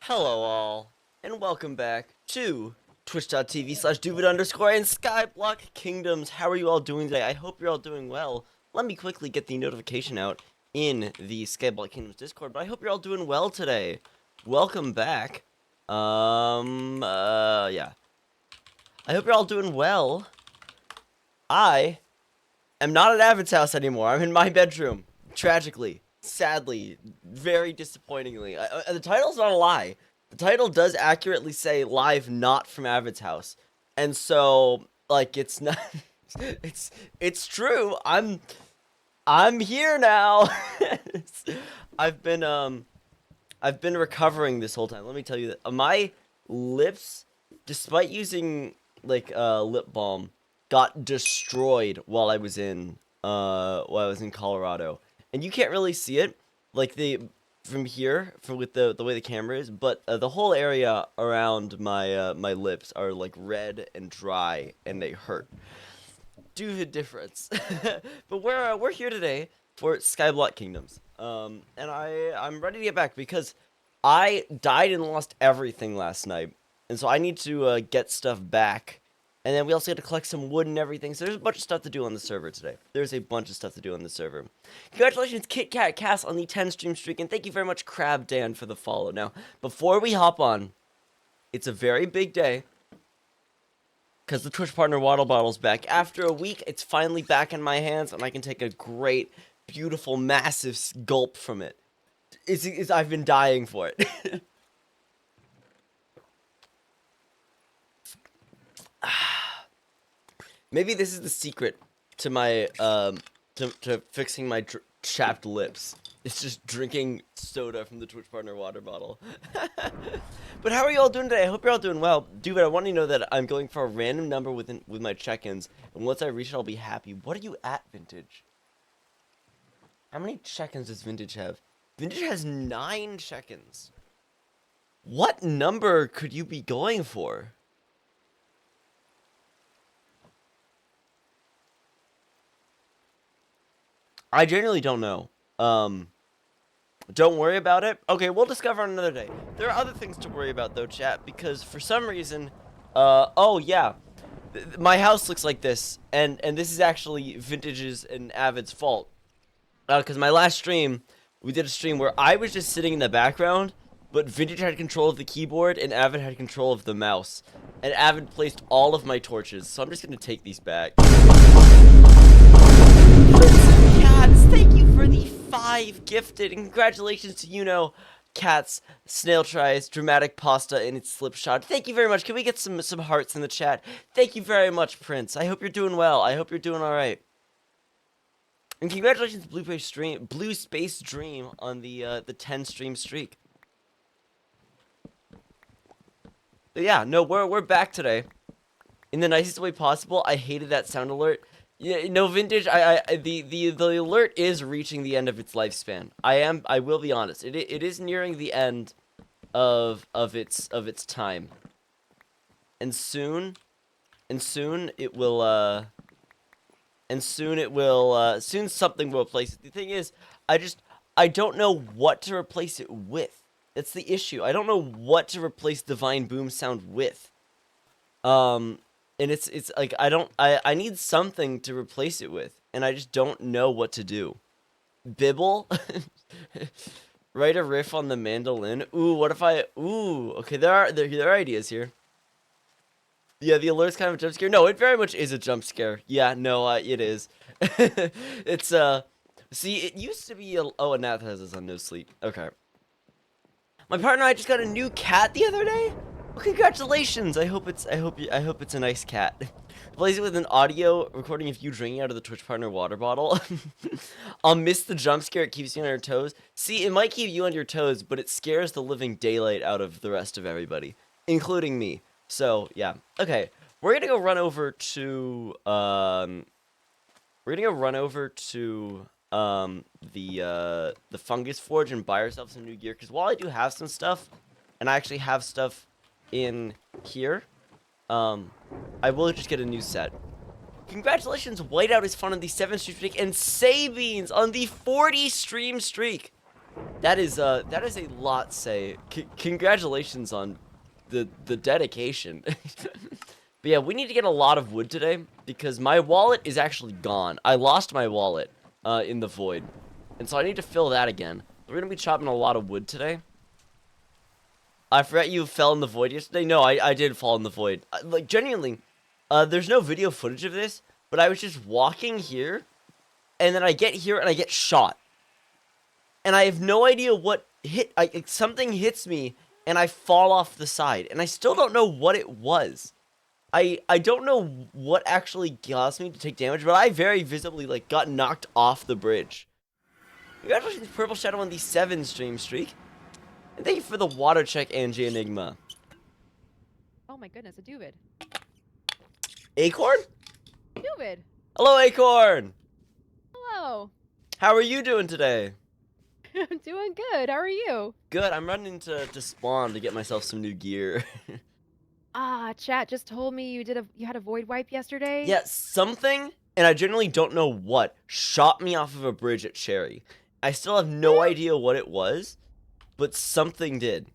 Hello all, and welcome back to twitch.tv/Avid and skyblock kingdoms. How are you all doing today? I hope you're all doing well. Let me quickly get the notification out in the skyblock kingdoms discord, but I hope you're all doing well today. Welcome back. Yeah. I hope you're all doing well. I am not at Avid's house anymore. I'm in my bedroom. Tragically. Sadly, very disappointingly. The title's not a lie. The title does accurately say live not from Avid's house. And so, like, it's not it's true. I'm here now. I've been recovering this whole time. Let me tell you that my lips, despite using like lip balm, got destroyed while I was in Colorado. And you can't really see it, like from here, with the way the camera is, but the whole area around my my lips are like red and dry, and they hurt. Do the difference. But we're here today for Skyblock Kingdoms, and I'm ready to get back because I died and lost everything last night, and so I need to get stuff back. And then we also had to collect some wood and everything. So there's a bunch of stuff to do on the server today. There's a bunch of stuff to do on the server. Congratulations, Kit Kat Cass, on the 10 stream streak. And thank you very much, Crab Dan, for the follow. Now, before we hop on, it's a very big day. Because the Twitch partner Waddle Bottle's back. After a week, it's finally back in my hands. And I can take a great, beautiful, massive gulp from it. I've been dying for it. Maybe this is the secret to my to fixing my chapped lips. It's just drinking soda from the Twitch partner water bottle. But how are you all doing today? I hope you're all doing well. Dude, I want you to know that I'm going for a random number with my check-ins, and once I reach it, I'll be happy. What are you at, Vintage? How many check-ins does Vintage have? Vintage has 9 check-ins. What number could you be going for? I genuinely don't know. Don't worry about it. Okay, we'll discover on another day. There are other things to worry about, though, chat, because for some reason, oh, yeah. My house looks like this, and this is actually Vintage's and Avid's fault. Because my last stream, we did a stream where I was just sitting in the background, but Vintage had control of the keyboard, and Avid had control of the mouse. And Avid placed all of my torches, so I'm just gonna take these back. Cats, thank you for the 5 gifted, and congratulations to Cats, Snail Tries, Dramatic Pasta, and its Slipshot. Thank you very much. Can we get some hearts in the chat? Thank you very much, Prince. I hope you're doing well. I hope you're doing all right. And congratulations, Blue Space Dream, on the 10 stream streak. But yeah, no, we're back today, in the nicest way possible. I hated that sound alert. Yeah, no, Vintage. The alert is reaching the end of its lifespan. I will be honest. It is nearing the end of its time. And soon it will soon something will replace it. The thing is, I don't know what to replace it with. That's the issue. I don't know what to replace Divine Boom sound with. And it's like I need something to replace it with, and I just don't know what to do. Bibble? Write a riff on the mandolin. Ooh, what if okay, there are ideas here. Yeah, the alert's kind of a jump scare. No, it very much is a jump scare. Yeah, no, it is. It's see, it used to be oh, and Nath has us on no sleep. Okay. My partner and I just got a new cat the other day. Well, congratulations! I hope it's a nice cat. Plays it with an audio recording of you drinking out of the Twitch partner water bottle. I'll miss the jump scare. It keeps you on your toes. See, it might keep you on your toes, but it scares the living daylight out of the rest of everybody, including me. So yeah, okay. We're gonna go run over to the Fungus Forge and buy ourselves some new gear. Because while I do have some stuff, and I actually have stuff in here, I will just get a new set. Congratulations, Whiteout is fun on the 7 stream streak, and Saybeans on the 40 stream streak. That is a lot, say. Congratulations on the dedication. But yeah, we need to get a lot of wood today because my wallet is actually gone. I lost my wallet in the void. And so I need to fill that again. We're going to be chopping a lot of wood today. I forgot you fell in the void yesterday. No, I did fall in the void. Like, genuinely, there's no video footage of this, but I was just walking here, and then I get here and I get shot. And I have no idea what hit. Something hits me, and I fall off the side. And I still don't know what it was. I don't know what actually caused me to take damage, but I very visibly, like, got knocked off the bridge. Congratulations, Purple Shadow, on the 7 stream streak. And thank you for the water check, Angie Enigma. Oh my goodness, a Duvid. Acorn? Duvid! Hello, Acorn! Hello! How are you doing today? I'm doing good, how are you? Good, I'm running to spawn to get myself some new gear. Chat just told me you had a void wipe yesterday? Yeah, something, and I generally don't know what, shot me off of a bridge at Cherry. I still have no idea what it was, but something did.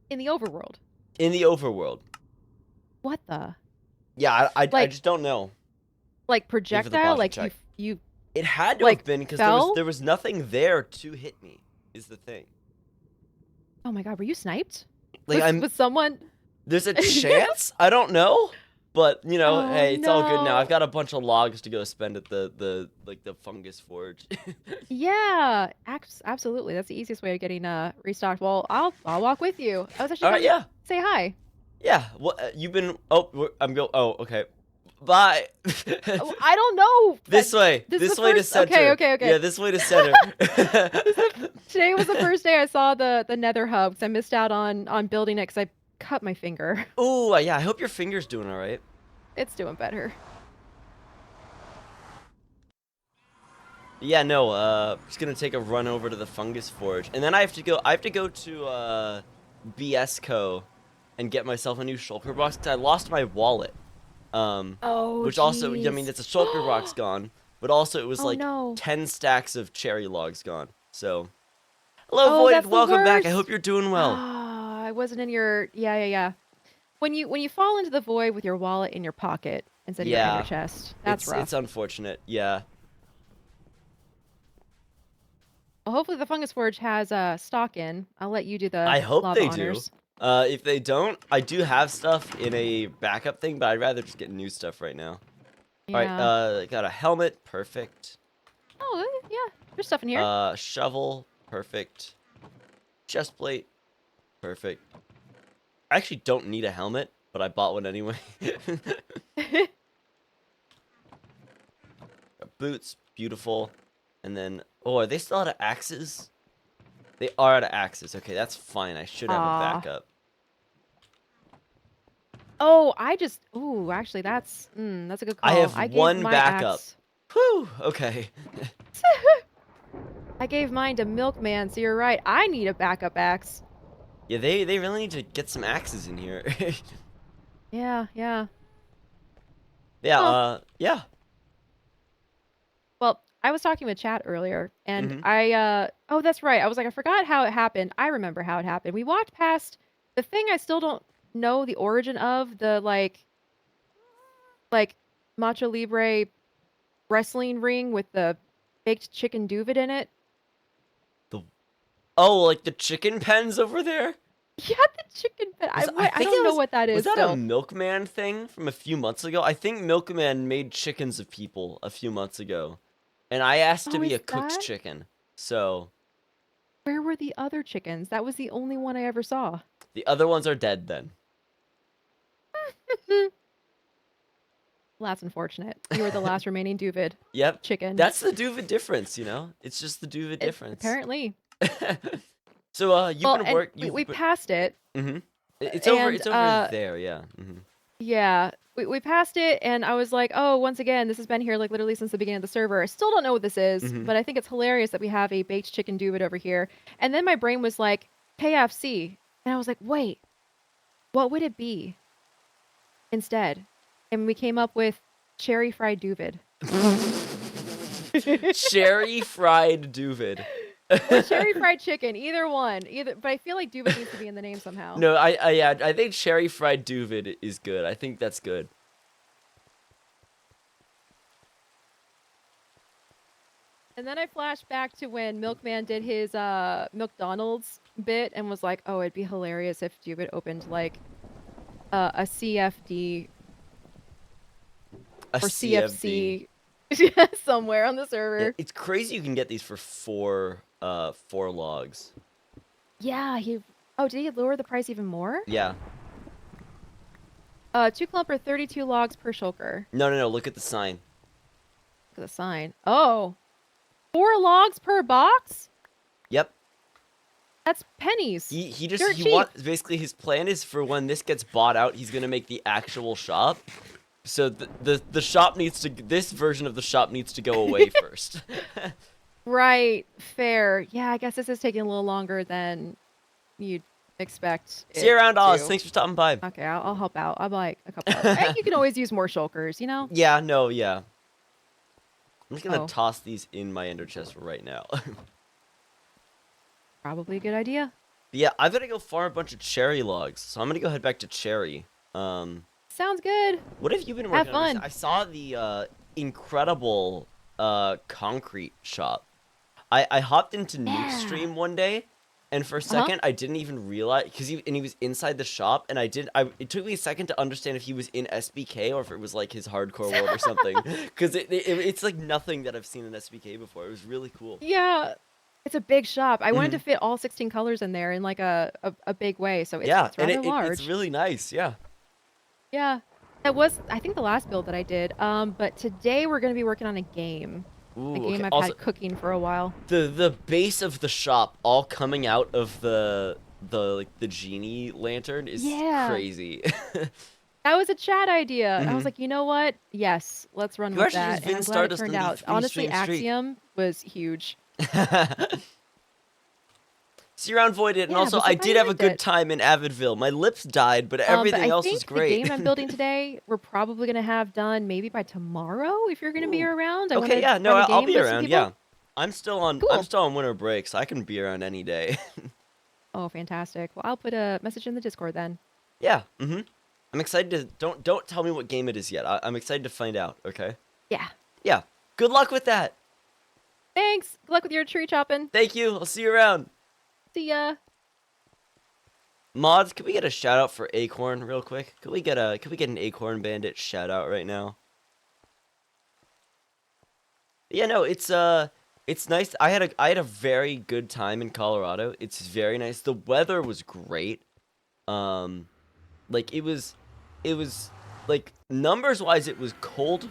In the overworld? In the overworld. What the? Yeah, I just don't know. Like projectile? Like check. you It had to like, have been because there was nothing there to hit me, is the thing. Oh my god, were you sniped? Like was someone... There's a chance? I don't know. But, you know, Oh, hey, it's all good now. no. I've got a bunch of logs to go spend at the fungus forge. Yeah, absolutely. That's the easiest way of getting restocked. Well, I'll walk with you. I was actually All right, gonna yeah. say hi. Yeah, what you've been okay. Bye. Oh, I don't know. This way. This This is the way to first- center. okay. Yeah, this way to center. Today was the first day I saw the nether hub because I missed out on building it because I cut my finger. Ooh, yeah, I hope your finger's doing all right. It's doing better. Yeah, no, just gonna take a run over to the fungus forge, and then I have to go to BS Co and get myself a new shulker box because I lost my wallet. Oh, which also, I mean, it's a shulker box gone, but also it was like no. 10 stacks of cherry logs gone. So, hello, Oh, Voided, that's the welcome back. I worst. hope you're doing well. I wasn't in your yeah. When you fall into the void with your wallet in your pocket instead of in your chest, that's rough. It's unfortunate. Yeah. Well, hopefully the fungus forge has stock in. I'll let you do the I hope lava they honors. do. If they don't, I do have stuff in a backup thing, but I'd rather just get new stuff right now. Yeah. All right, got a helmet, perfect. Oh, yeah. There's stuff in here. Shovel, perfect. Chest plate, perfect. I actually don't need a helmet, but I bought one anyway. Boots, beautiful. And then, oh, are they still out of axes? They are out of axes. Okay, that's fine. I should have a backup. Oh, ooh, actually, that's a good call. I have one backup. Whew, okay. I gave mine to Milkman, so you're right. I need a backup axe. Yeah, they really need to get some axes in here. Yeah. Yeah, yeah. Well, I was talking with Chat earlier, and Mhm. oh, that's right. I was like, I forgot how it happened. I remember how it happened. We walked past the thing I still don't know the origin of, the like Macho Libre wrestling ring with the baked chicken duvet in it. Oh, like the chicken pens over there? Yeah, the chicken pen. I think don't know what that is. Was that still. a Milkman thing from a few months ago? I think Milkman made chickens of people a few months ago. And I asked to be a cooked chicken. So. Where were the other chickens? That was the only one I ever saw. The other ones are dead then. Well, that's unfortunate. You were the last remaining Duvid. Yep. Chicken. That's the Duvid difference, you know? It's just the Duvid difference. Apparently. So, you can work. We passed it. Mm-hmm. It's over there, yeah. Mm-hmm. Yeah. We passed it, and I was like, oh, once again, this has been here like literally since the beginning of the server. I still don't know what this is, but I think it's hilarious that we have a baked chicken duvet over here. And then my brain was like, KFC. And I was like, wait, what would it be instead? And we came up with cherry fried duvet. Cherry fried Duvid. Or cherry fried chicken, either one. But I feel like Duvet needs to be in the name somehow. No, yeah, I think cherry fried Duvid is good. I think that's good. And then I flashed back to when Milkman did his McDonald's bit and was like, "Oh, it'd be hilarious if Duvet opened like a CFD A or CFD. CFC somewhere on the Yeah, server." it's crazy you can get these for four logs. Yeah, he. Oh, did he lower the price even more? Yeah. 2 clumper, 32 logs per shulker. No, look at the sign. Look at the sign. Oh, 4 logs per box? Yep. That's pennies. He just Dirt he cheap. wants basically his plan is for when this gets bought out, he's gonna make the actual shop. So the shop needs to this version of the shop needs to go away first. Right, fair. Yeah, I guess this is taking a little longer than you'd expect. See you around, Oz. To. Thanks for stopping by. Okay, I'll help out. I'll buy a couple. Hey, you can always use more shulkers, you know? Yeah, no, yeah. I'm just gonna Oh. toss these in my ender chest right now. Probably a good idea. But yeah, I've gotta go farm a bunch of cherry logs, so I'm gonna go head back to cherry. Sounds good. What have you been Have working on? fun. I saw the incredible concrete shop. I hopped into Nuke Yeah. stream one day, and for a second I didn't even realize because he was inside the shop, and it took me a second to understand if he was in SBK or if it was like his hardcore world or something. Because it's like nothing that I've seen in SBK before. It was really cool. Yeah. It's a big shop. I wanted Mm-hmm. to fit all 16 colors in there in like a big way, so it's, Yeah, it's and rather large. it's really nice. Yeah. Yeah. That was, I think, the last build that I did. But today we're going to be working on a game. Ooh, A game okay. I've Also, had cooking for a while. the base of the shop all coming out of the genie lantern is Yeah. crazy. That was a chat idea. I Mhm. was like, you know what? Yes, let's run You with actually that. just And I'm Vince glad it Stardust turned in the out. 3 Honestly, stream streak. Axiom was huge. See you around Voided, and Yeah, also but I sometimes did I have a liked good it. time in Avidville. My lips died, but But everything I else was think the great. game I'm building today, we're probably gonna have done maybe by tomorrow if you're gonna be Ooh. around. I want Okay, to yeah, no, run the I'll game be with some around. people. Yeah, I'm still on Cool. winter break, so I can be around any day. Oh, fantastic. Well, I'll put a message in the Discord then. Yeah. I'm excited to don't tell me what game it is yet. I'm excited to find out. Okay. Yeah. Yeah. Good luck with that. Thanks. Good luck with your tree chopping. Thank you. I'll see you around. See ya. Mods, could we get a shout out for Acorn real quick? Could we get an Acorn Bandit shout out right now? Yeah, no, it's nice. I had a very good time in Colorado. It's very nice. The weather was great. Like it was like numbers wise it was cold,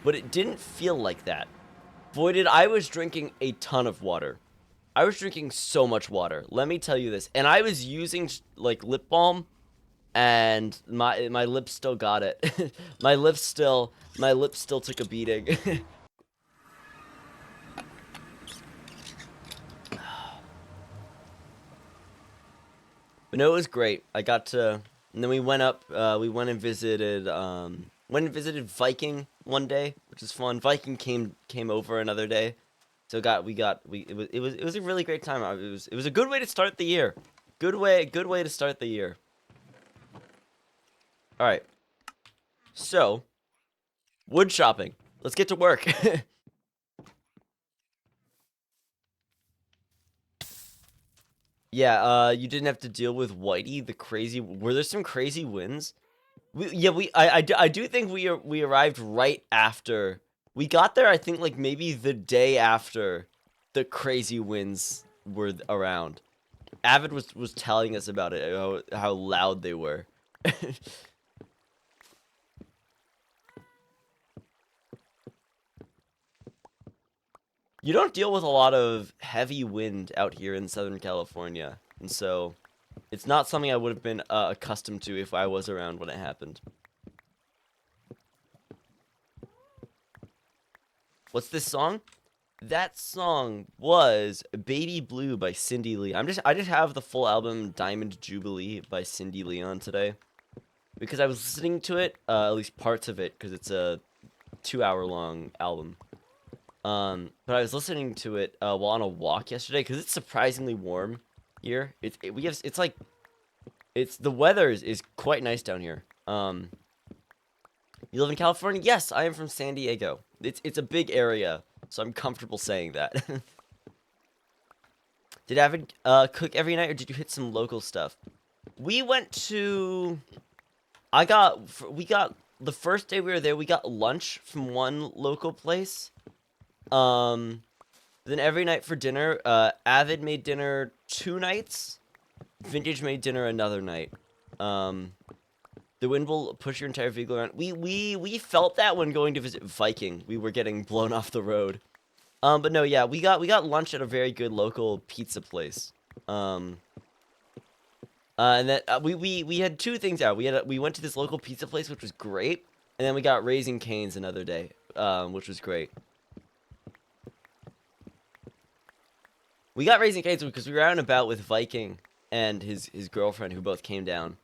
but it didn't feel like that. Voided, I was drinking a ton of water. I was drinking so much water. Let me tell you this. And I was using like lip balm, and my lips still got it. my lips still took a beating. But no, it was great. I got to, and then we went up. We went and visited. Went and visited Viking one day, which was fun. Viking came over another day, so it was a really great time. It was a good way to start the year. Good way to start the year. All right. So, wood shopping. Let's get to work. Yeah, you didn't have to deal with Whitey, the crazy. Were there some crazy winds? I do think we arrived right after. We got there, I think, like maybe the day after the crazy winds were around. Avid was telling us about it, how loud they were. You don't deal with a lot of heavy wind out here in Southern California, and so it's not something I would have been accustomed to if I was around when it happened. What's this song? That song was Baby Blue by Cindy Lee. I just have the full album Diamond Jubilee by Cindy Leon today, because I was listening to it, at least parts of it, because it's a 2-hour long album. But I was listening to it while on a walk yesterday because it's surprisingly warm here. It's the weather is quite nice down here. You live in California? Yes, I am from San Diego. It's a big area, so I'm comfortable saying that. Did Avid cook every night, or did you hit some local stuff? We went to. We got the first day we were there. We got lunch from one local place. Then every night for dinner, Avid made dinner 2 nights. Vintage made dinner another night. The wind will push your entire vehicle around. We felt that when going to visit Viking. We were getting blown off the road. But no, yeah, we got lunch at a very good local pizza place. And then we had 2 things out. We went to this local pizza place, which was great, and then we got Raising Cane's another day, which was great. We got Raising Cane's because we were out and about with Viking and his girlfriend, who both came down,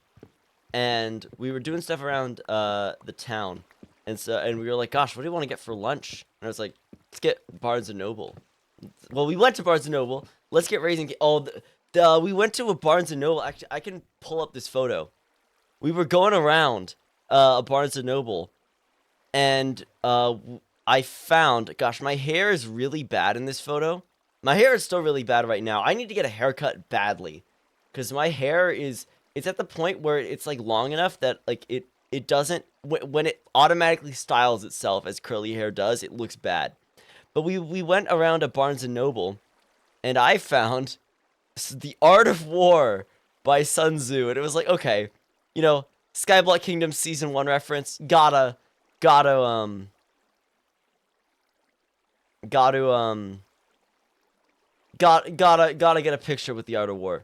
and we were doing stuff around the town, and we were like, gosh, what do you want to get for lunch? And I was like, let's get Barnes and Noble. Well, we went to Barnes and Noble. Let's get Raising Cane. Oh, we went to a Barnes and Noble. Actually, I can pull up this photo. We were going around a Barnes and Noble, and I found, gosh, my hair is really bad in this photo. My hair is still really bad right now. I need to get a haircut badly, because my hair it's at the point where it's like long enough that like it doesn't, when it automatically styles itself as curly hair does, it looks bad. But we went around a Barnes and Noble, and I found The Art of War by Sun Tzu, and it was like, okay, Skyblock Kingdom Season 1 reference, gotta get a picture with The Art of War.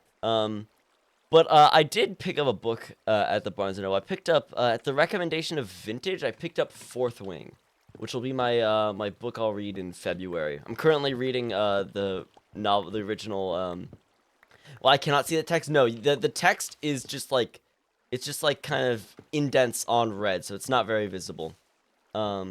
But I did pick up a book at the Barnes & Noble. I picked up, at the recommendation of Vintage, I picked up Fourth Wing, which will be my my book I'll read in February. I'm currently reading the novel, the original. Well, I cannot see the text. No, the text is just like, it's just like kind of indents on red, so it's not very visible. But,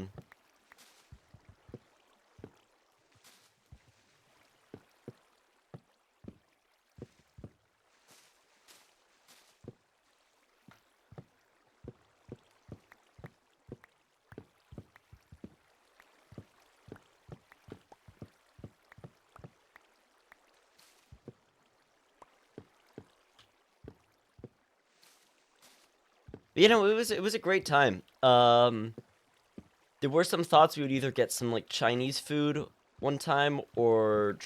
it was a great time. There were some thoughts we would either get some like Chinese food one time or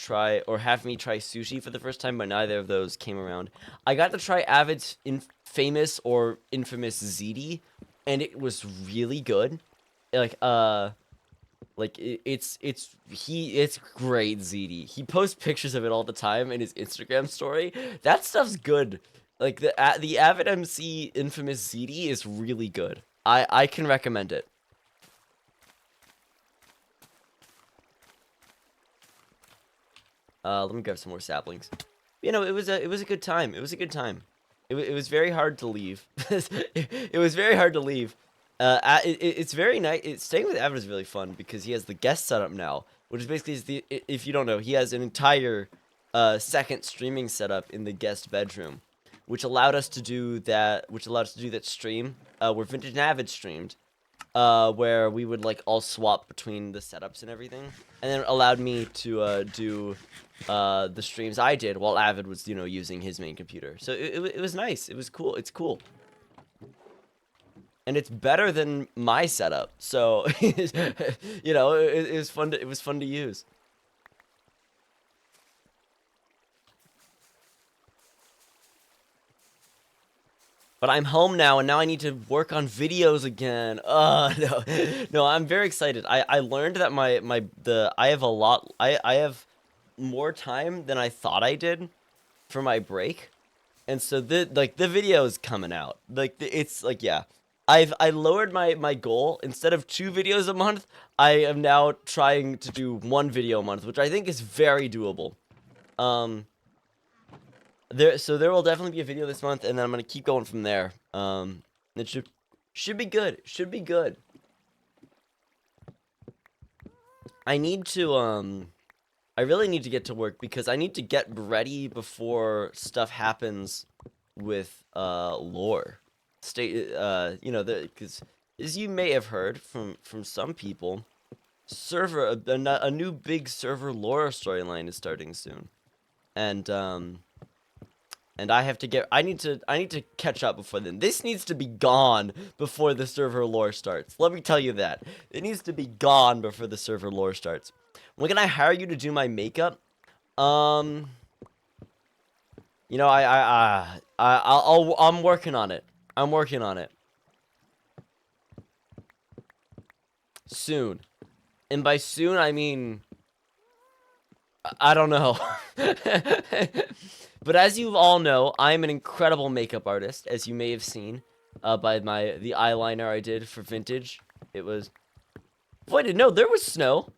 have me try sushi for the first time, but neither of those came around. I got to try Avid's famous or infamous ziti, and it was really good. Like it's great ziti. He posts pictures of it all the time in his Instagram story. That stuff's good. Like the Avid MC infamous ziti is really good. I can recommend it. Let me grab some more saplings. It was a good time. It was a good time. It was very hard to leave. It was very hard to leave. It's very nice. Staying with Avid is really fun because he has the guest setup now, which is basically if you don't know, he has an entire second streaming setup in the guest bedroom, which allowed us to do that. Stream where Vintage and Avid streamed, where we would like all swap between the setups and everything, and then it allowed me to do the streams I did while Avid was using his main computer. So it was nice. It was cool. It's cool. And it's better than my setup, so it was fun. It was fun to use. But I'm home now, and now I need to work on videos again. No, I'm very excited. I learned that I have more time than I thought I did for my break, and so the video is coming out. It's like, yeah. I lowered my goal. Instead of 2 videos a month, I am now trying to do 1 video a month, which I think is very doable. There will definitely be a video this month, and then I'm gonna keep going from there. It should be good. Should be good. I need to I really need to get to work because I need to get ready before stuff happens with lore. You know, because as you may have heard from some people, a new big server lore storyline is starting soon. And I need to catch up before then. This needs to be gone before the server lore starts. Let me tell you that. It needs to be gone before the server lore starts. When can I hire you to do my makeup? You know, I'm working on it. I'm working on it. Soon. And by soon, I mean, I don't know. But as you all know, I'm an incredible makeup artist, as you may have seen by the eyeliner I did for vintage. It was voided. No, there was snow.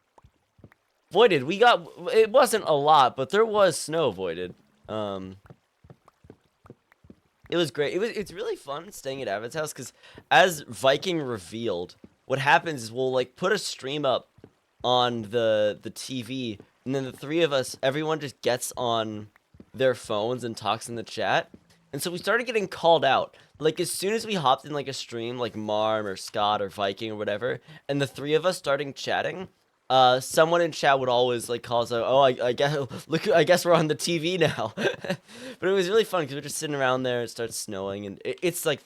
Voided. It wasn't a lot, but there was snow voided. It was great. It's really fun staying at Avid's house because as Viking revealed, what happens is we'll like put a stream up on the TV, and then the three of us, everyone just gets on their phones and talks in the chat. And so we started getting called out. Like as soon as we hopped in like a stream, like Marm or Scott or Viking or whatever, and the three of us starting chatting, someone in chat would always like call us out, oh, I guess look, I guess we're on the TV now. But it was really fun because we're just sitting around there. It starts snowing, and it's like,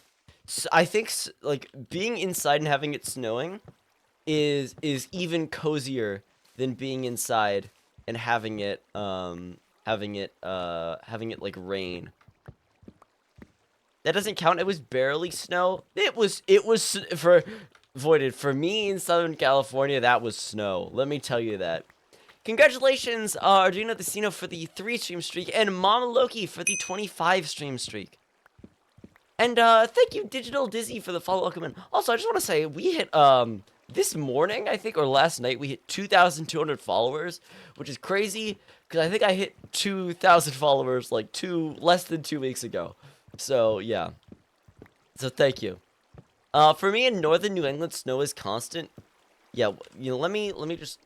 I think like being inside and having it snowing is even cozier than being inside and having it like rain. That doesn't count. It was barely snow. It was for voided for me in Southern California. That was snow. Let me tell you that. Congratulations, Arduino Decino for the 3 stream streak and Mama Loki for the 25 stream streak. And thank you, Digital Dizzy, for the follow-up comment. Also, I just want to say we hit this morning, I think, or last night, we hit 2,200 followers, which is crazy because I think I hit 2,000 followers like less than 2 weeks ago. So yeah. So thank you. For me in northern New England, snow is constant. Yeah, you know, let me just.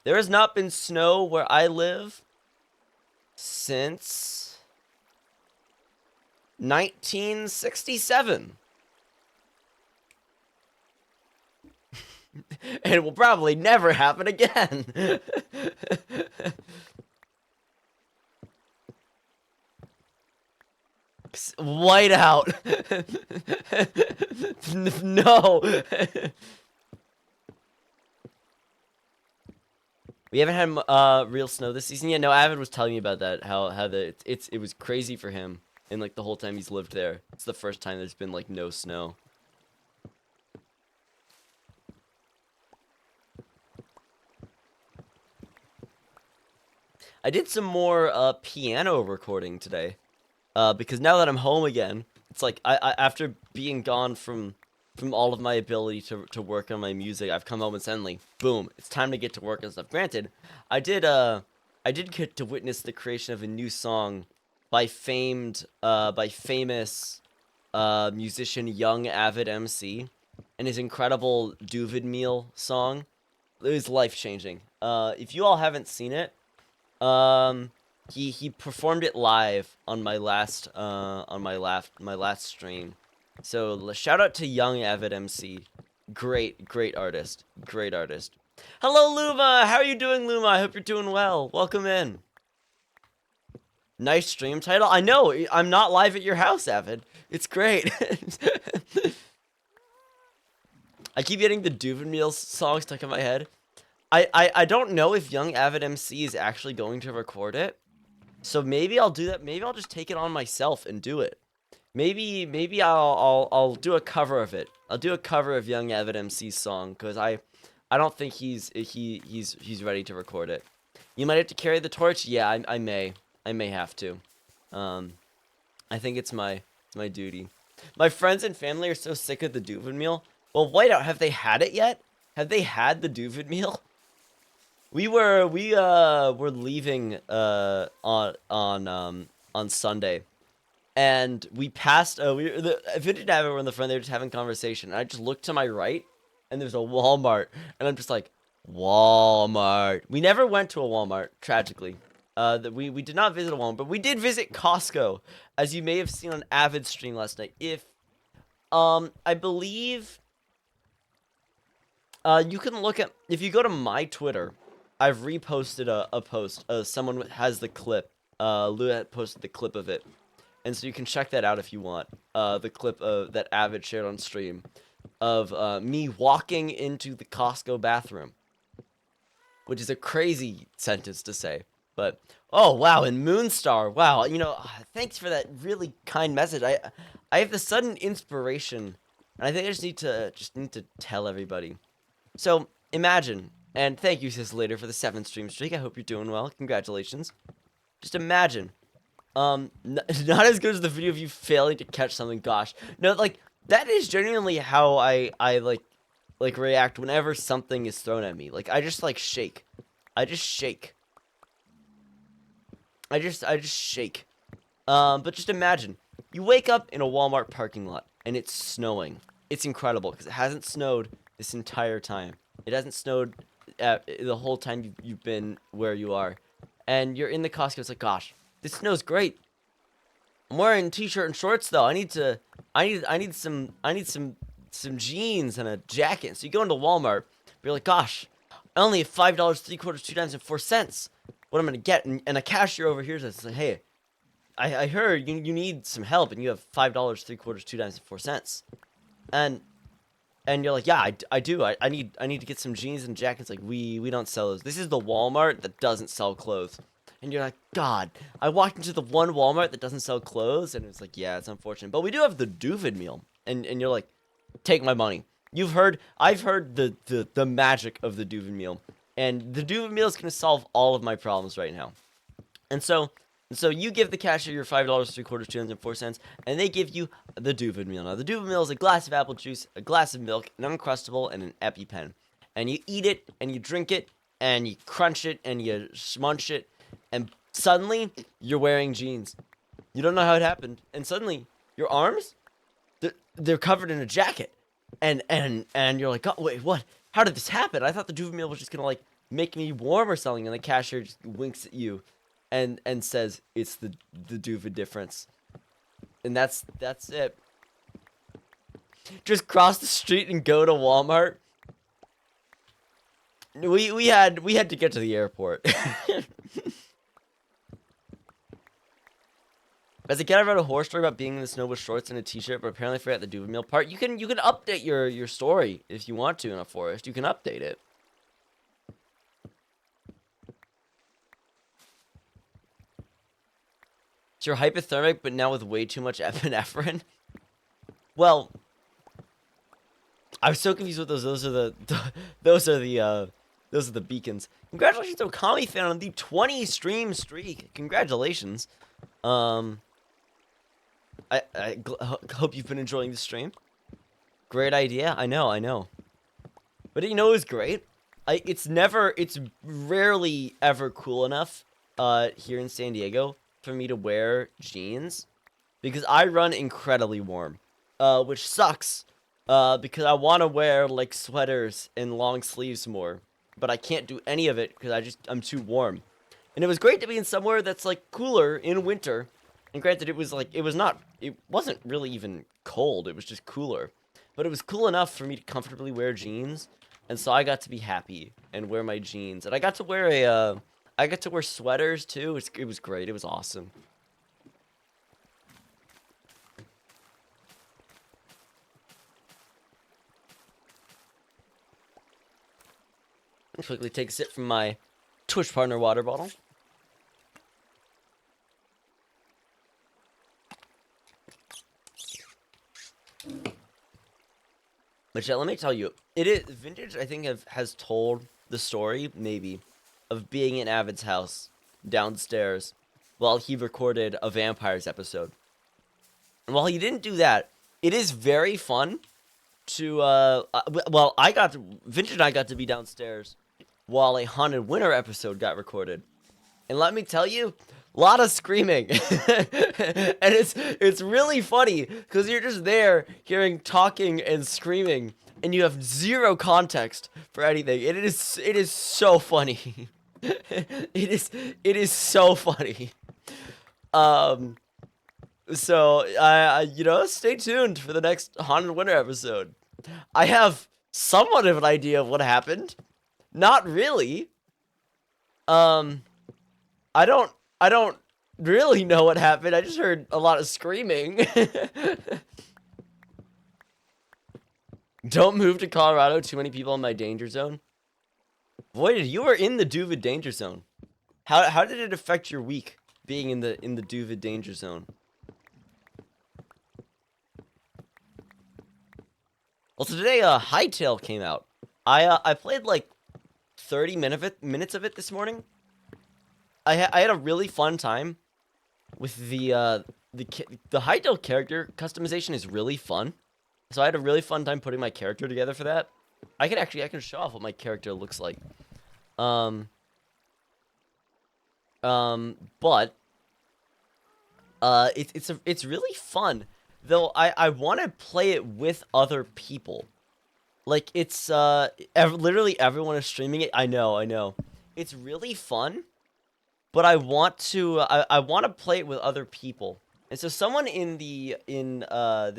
There has not been snow where I live since 1967. And it will probably never happen again. White out. No. We haven't had real snow this season yet. No, Avid was telling me about that. How it was crazy for him, and like the whole time he's lived there, it's the first time there's been like no snow. I did some more piano recording today, because now that I'm home again, it's like I after being gone from all of my ability to work on my music, I've come home and suddenly, boom, it's time to get to work and stuff. Granted, I did get to witness the creation of a new song by famous musician Young Avid MC, and his incredible Duvid Meal song. It was life-changing. If you all haven't seen it, he performed it live on my last stream. So shout out to Young Avid MC. Great artist. Great artist. Hello Luma, how are you doing, Luma? I hope you're doing well. Welcome in. Nice stream title. I know, I'm not live at your house, Avid. It's great. I keep getting the Duvid Meal song stuck in my head. I don't know if Young Avid MC is actually going to record it. So maybe I'll do that. Maybe I'll just take it on myself and do it. Maybe I'll do a cover of it. I'll do a cover of Young Avid MC's song because I don't think he's ready to record it. You might have to carry the torch. Yeah, I may have to. I think it's my duty. My friends and family are so sick of the Duvid Meal. Well, Whiteout, have they had it yet? Have they had the Duvid Meal? We were leaving on Sunday, and we passed. Vintage and Avid were in the front. They were just having conversation. And I just looked to my right, and there's a Walmart, and I'm just like, Walmart. We never went to a Walmart, tragically. We did not visit a Walmart, but we did visit Costco, as you may have seen on Avid's stream last night. I believe, you can look at, if you go to my Twitter, I've reposted a post. Someone has the clip. Lou had posted the clip of it, and so you can check that out if you want. The clip that Avid shared on stream of me walking into the Costco bathroom, which is a crazy sentence to say. But oh wow, and Moonstar, wow, thanks for that really kind message. I have the sudden inspiration, and I think I just need to tell everybody. So imagine, and thank you, Sis Later, for the 7th stream streak. I hope you're doing well. Congratulations. Just imagine, not as good as the video of you failing to catch something. Gosh, no, like that is genuinely how I like react whenever something is thrown at me. Like I just like shake. I just shake. I just shake. But just imagine, you wake up in a Walmart parking lot and it's snowing. It's incredible because it hasn't snowed this entire time. It hasn't snowed the whole time you've been where you are, and you're in the Costco. It's like, gosh, this snow's great. I'm wearing a t-shirt and shorts though. I need some jeans and a jacket. So you go into Walmart, but you're like, gosh, I only have $5, 3/4, 2 dimes, and 4 cents. What I'm gonna get? And a cashier over here says, like, hey, I heard you need some help, and you have $5, 3/4, 2 dimes, and 4 cents. And you're like, yeah, I do. I need to get some jeans and jackets. Like, we don't sell those. This is the Walmart that doesn't sell clothes. And you're like, God, I walked into the one Walmart that doesn't sell clothes, and it's like, yeah, it's unfortunate. But we do have the Duvid meal. And you're like, take my money. I've heard the magic of the Duvid meal. And the Duvid meal is going to solve all of my problems right now. And so you give the cashier your $5, 3/4, 2 dimes, and 4 cents, and they give you the Duvid meal. Now, the Duvid meal is a glass of apple juice, a glass of milk, an Uncrustable, and an EpiPen. And you eat it, and you drink it, and you crunch it, and you munch it, and suddenly, you're wearing jeans. You don't know how it happened. And suddenly, your arms, they're covered in a jacket. And you're like, oh, wait, what? How did this happen? I thought the Duvid meal was just going to, like, make me warm or something. And the cashier just winks at you and says, it's the Duvid difference. And that's it. Just cross the street and go to Walmart. We had to get to the airport. As a kid, I read a horror story about being in the snow with shorts and a t-shirt, but apparently forgot the Duvid meal part. You can update your story if you want to in a forest. You can update it. So you're hypothermic, but now with way too much epinephrine. Well, I was so confused with those. Those are the beacons. Congratulations, Okami fan, on the 20 stream streak. Congratulations. I hope you've been enjoying the stream. Great idea. I know. But you know it was great? It's rarely ever cool enough here in San Diego for me to wear jeans because I run incredibly warm, which sucks because I want to wear like sweaters and long sleeves more, but I can't do any of it because I'm too warm. And it was great to be in somewhere that's like cooler in winter. And granted, it wasn't really even cold. It was just cooler. But it was cool enough for me to comfortably wear jeans. And so I got to be happy and wear my jeans. And I got to wear sweaters too. It was great. It was awesome. I'll quickly take a sip from my Twitch partner water bottle. But yeah, let me tell you, Vintage, I think, has told the story, maybe, of being in Avid's house downstairs while he recorded a vampires episode. And while he didn't do that, it is very fun to, Vintage and I got to be downstairs while a Haunted Winter episode got recorded. And let me tell you, lot of screaming. And it's really funny because you're just there hearing talking and screaming and you have zero context for anything. And it is so funny. It is so funny. Um so you know, stay tuned for the next Haunted Winter episode. I have somewhat of an idea of what happened. Not really. Um I don't really know what happened. I just heard a lot of screaming. Don't move to Colorado. Too many people in my danger zone. Voided, you were in the Duvid danger zone. How did it affect your week being in the Duvid danger zone? Well, today Hightail came out. I played like 30 minutes of it this morning. I had a really fun time with the Hightail character customization is really fun. So I had a really fun time putting my character together for that. I can show off what my character looks like. But it's really fun. Though I want to play it with other people. Like it's literally everyone is streaming it. I know. It's really fun, but I want to play it with other people. And so someone in the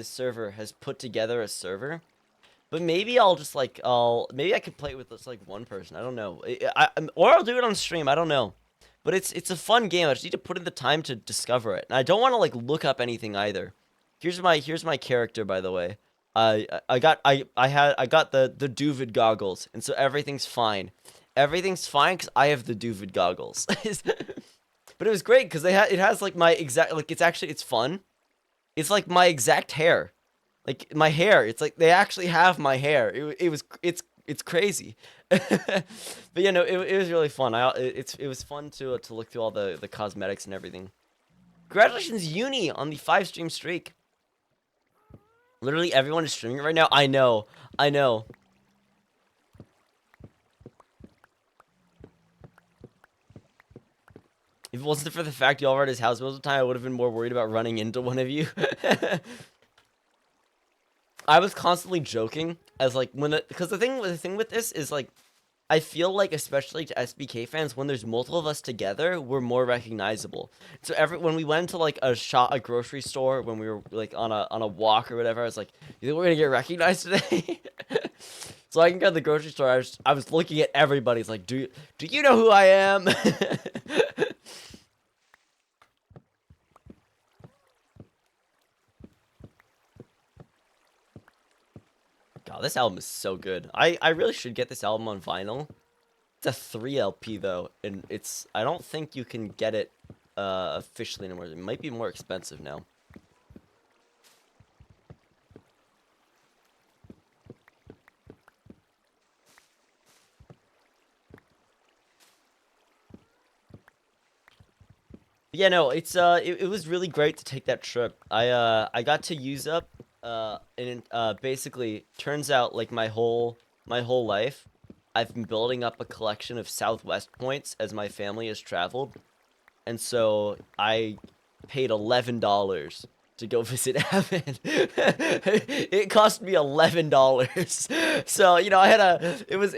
server has put together a server. But maybe I'll just like maybe I could play it with just like one person. I don't know. Or I'll do it on stream. I don't know. But it's a fun game. I just need to put in the time to discover it. And I don't want to like look up anything either. Here's my character, by the way. I got the Duvid goggles, and so everything's fine. Everything's fine because I have the Duvid goggles. But it was great because it has like my exact, like it's fun. It's like my exact hair, like my hair. It's like they actually have my hair. It's crazy. But yeah, no, it was really fun. It was fun to look through all the cosmetics and everything. Congratulations, Uni, on the 5-stream streak. Literally everyone is streaming it right now. I know. If it wasn't for the fact y'all were at his house most of the time, I would have been more worried about running into one of you. I was constantly joking as like because the thing with this is like I feel like especially to SBK fans, when there's multiple of us together, we're more recognizable. So when we went to like a grocery store, when we were like on a walk or whatever, I was like, "You think we're gonna get recognized today?" So I can go to the grocery store. I was looking at everybody. It's like, do you know who I am? God, this album is so good. I really should get this album on vinyl. It's a 3 LP though, and I don't think you can get it officially anymore. It might be more expensive now. Yeah, no, it was really great to take that trip. I got to use up and basically turns out like my whole life I've been building up a collection of Southwest points as my family has traveled. And so I paid $11 to go visit Avid. It cost me $11. So, you know, it was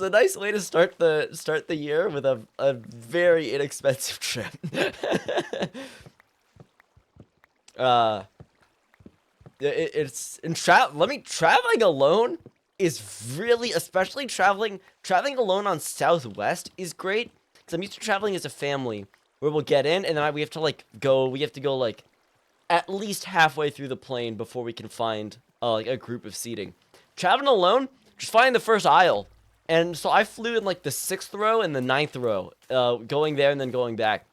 a nice way to start the year with a very inexpensive trip. Traveling alone is really, especially traveling alone on Southwest is great because I'm used to traveling as a family where we'll get in and then we have to go like at least halfway through the plane before we can find like a group of seating. Traveling alone, just find the first aisle. And so I flew in like the 6th row and the 9th row, going there and then going back.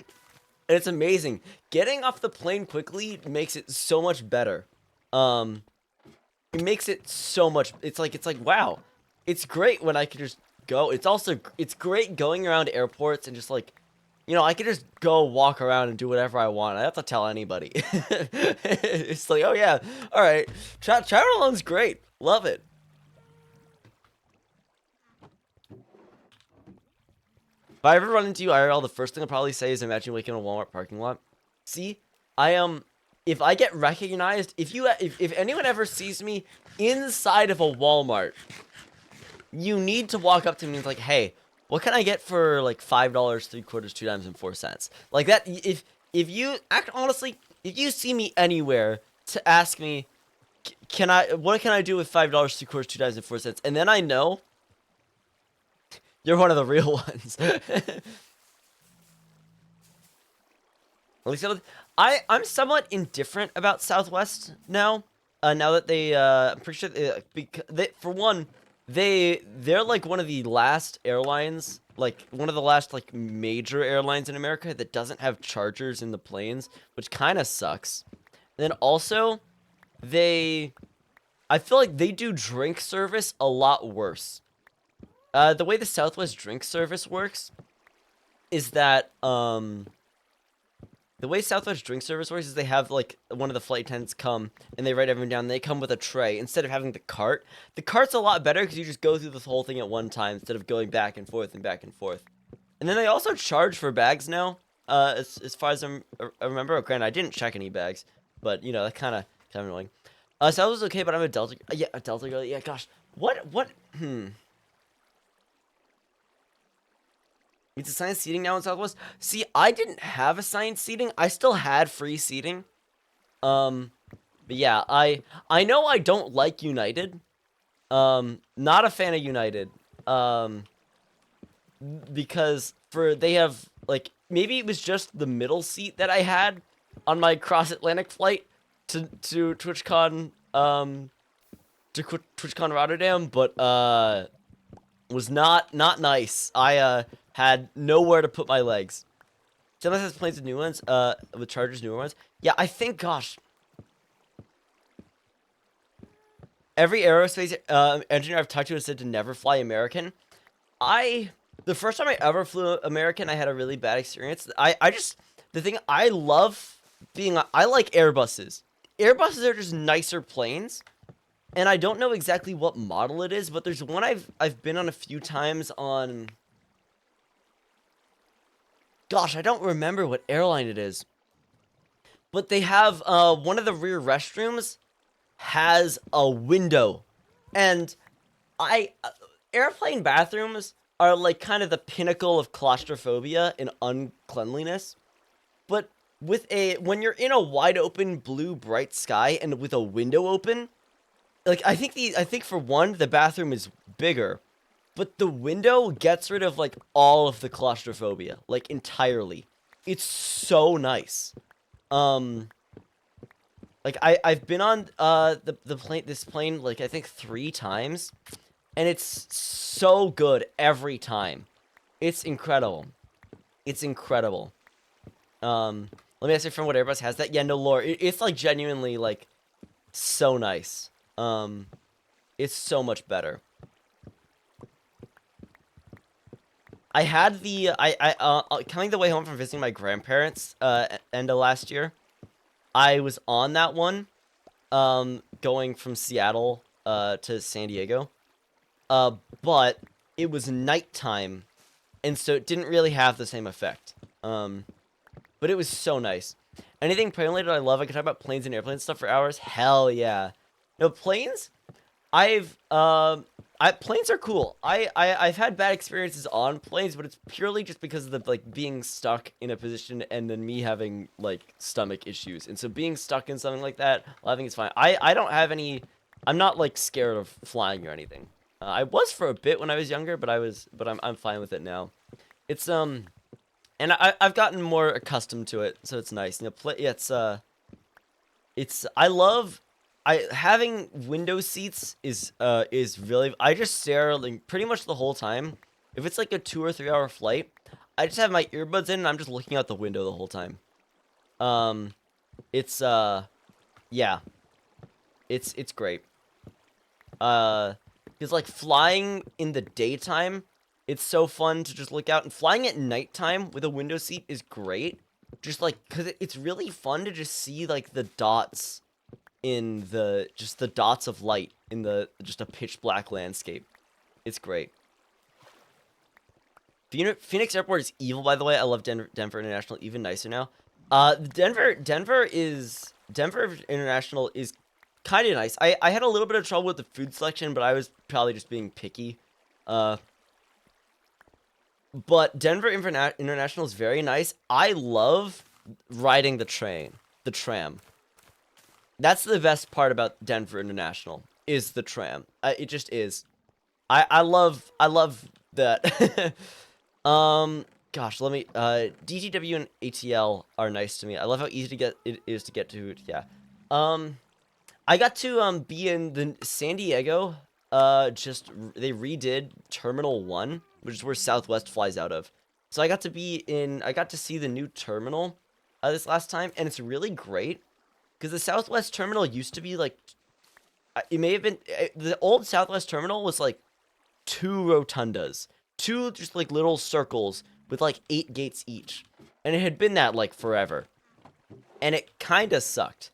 And it's amazing. Getting off the plane quickly makes it so much better. It makes it so much. It's like wow. It's great when I can just go. It's great going around airports and just like, you know, I can just go walk around and do whatever I want. I don't have to tell anybody. It's like, oh yeah, all right. Travel alone's great. Love it. If I ever run into you IRL, the first thing I'll probably say is imagine waking in a Walmart parking lot. See, I am. If I get recognized, if anyone ever sees me inside of a Walmart, you need to walk up to me and be like, hey, what can I get for like $5, 3/4, 2 dimes, and 4 cents? Like that. If you act honestly, if you see me anywhere to ask me, what can I do with $5, 3/4, 2 dimes, and 4 cents? And then I know you're one of the real ones. At least I'm somewhat indifferent about Southwest now. Now that I'm pretty sure for one, they're like one of the last airlines, like one of the last like major airlines in America that doesn't have chargers in the planes, which kind of sucks. And then also, I feel like they do drink service a lot worse. The way the Southwest drink service works is that the way Southwest drink service works is they have like one of the flight attendants come and they write everyone down. And they come with a tray instead of having the cart. The cart's a lot better because you just go through this whole thing at one time instead of going back and forth and back and forth. And then they also charge for bags now. As far as I remember, granted, I didn't check any bags, but you know that kind of annoying. So I was okay, but I'm a Delta. Yeah, a Delta girl. Yeah, gosh, what? It's assigned seating now in Southwest. See, I didn't have assigned seating. I still had free seating. But yeah, I know I don't like United. Not a fan of United. Because they have like maybe it was just the middle seat that I had on my cross Atlantic flight to TwitchCon TwitchCon Rotterdam, but was not nice. I had nowhere to put my legs. Sometimes has planes with new ones, with chargers, newer ones. Yeah, I think, gosh, every aerospace engineer I've talked to has said to never fly American. The first time I ever flew American, I had a really bad experience. I like Airbuses. Airbuses are just nicer planes. And I don't know exactly what model it is, but there's one I've been on a few times on. Gosh, I don't remember what airline it is. But they have one of the rear restrooms has a window. And airplane bathrooms are like kind of the pinnacle of claustrophobia and uncleanliness. But when you're in a wide open blue bright sky and with a window open, like I think for one the bathroom is bigger, but the window gets rid of like all of the claustrophobia, like entirely. It's so nice. Like I've been on this plane like I think 3 times, and it's so good every time. It's incredible. It's incredible. Let me ask you from what Airbus has that. Yeah, no lore. It's like genuinely like so nice. It's so much better. I had coming the way home from visiting my grandparents end of last year. I was on that one, going from Seattle to San Diego. But it was nighttime, and so it didn't really have the same effect. But it was so nice. Anything plane related I love. I can talk about planes and airplanes stuff for hours. Hell yeah. No, planes, planes are cool. I've had bad experiences on planes, but it's purely just because of the like being stuck in a position and then me having like stomach issues. And so being stuck in something like that, well, I think it's fine. I don't have any. I'm not like scared of flying or anything. I was for a bit when I was younger, but I'm fine with it now. It's and I've gotten more accustomed to it, so it's nice. You know, I love. Having window seats is really. I just stare like pretty much the whole time. If it's like a 2 or 3 hour flight, I just have my earbuds in and I'm just looking out the window the whole time. It's yeah, it's great. Because like flying in the daytime, it's so fun to just look out, and flying at nighttime with a window seat is great. Just like because it's really fun to just see like the dots in the dots of light in the just a pitch black landscape. It's great. Phoenix Airport is evil, by the way. I love Denver International, even nicer now. Denver International is kind of nice. I had a little bit of trouble with the food selection, but I was probably just being picky. But Denver International is very nice. I love riding the tram. That's the best part about Denver International, is the tram. It just is. I love that. Gosh, let me, DTW and ATL are nice to me. I love how easy it is to get to, yeah. I got to, be in the San Diego, they redid Terminal 1, which is where Southwest flies out of. So I got to see the new terminal, this last time, and it's really great, because the Southwest terminal used to be, like, it may have been, the old Southwest terminal was, like, 2 rotundas. 2 just, like, little circles with, like, 8 gates each. And it had been that, like, forever. And it kinda sucked.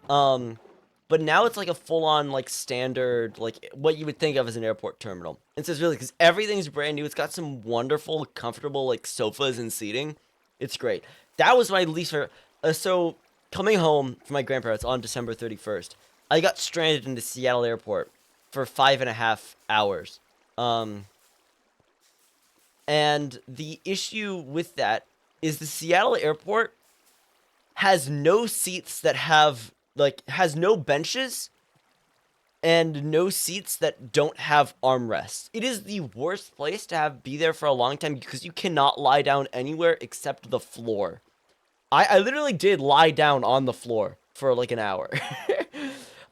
But now it's, like, a full-on, like, standard, like, what you would think of as an airport terminal. And so it's really, because everything's brand new. It's got some wonderful, comfortable, like, sofas and seating. It's great. That was my least favorite. So, coming home from my grandparents on December 31st, I got stranded in the Seattle airport for 5.5 hours. And the issue with that is the Seattle airport has no seats that has no benches and no seats that don't have armrests. It is the worst place to be there for a long time because you cannot lie down anywhere except the floor. I literally did lie down on the floor for like an hour.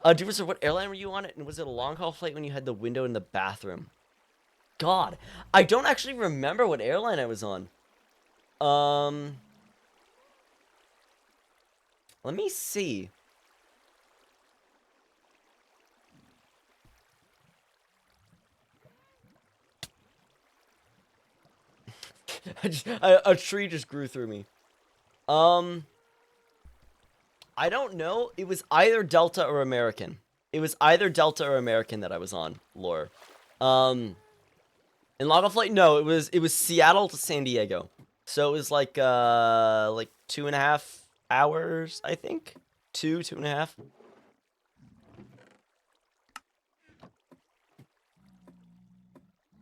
Sir, what airline were you on? And was it a long haul flight when you had the window in the bathroom? God, I don't actually remember what airline I was on. Let me see. A tree just grew through me. I don't know. It was either Delta or American. It was either Delta or American that I was on, Lore. In long haul flight, no, it was Seattle to San Diego. So it was like 2.5 hours, I think. 2.5.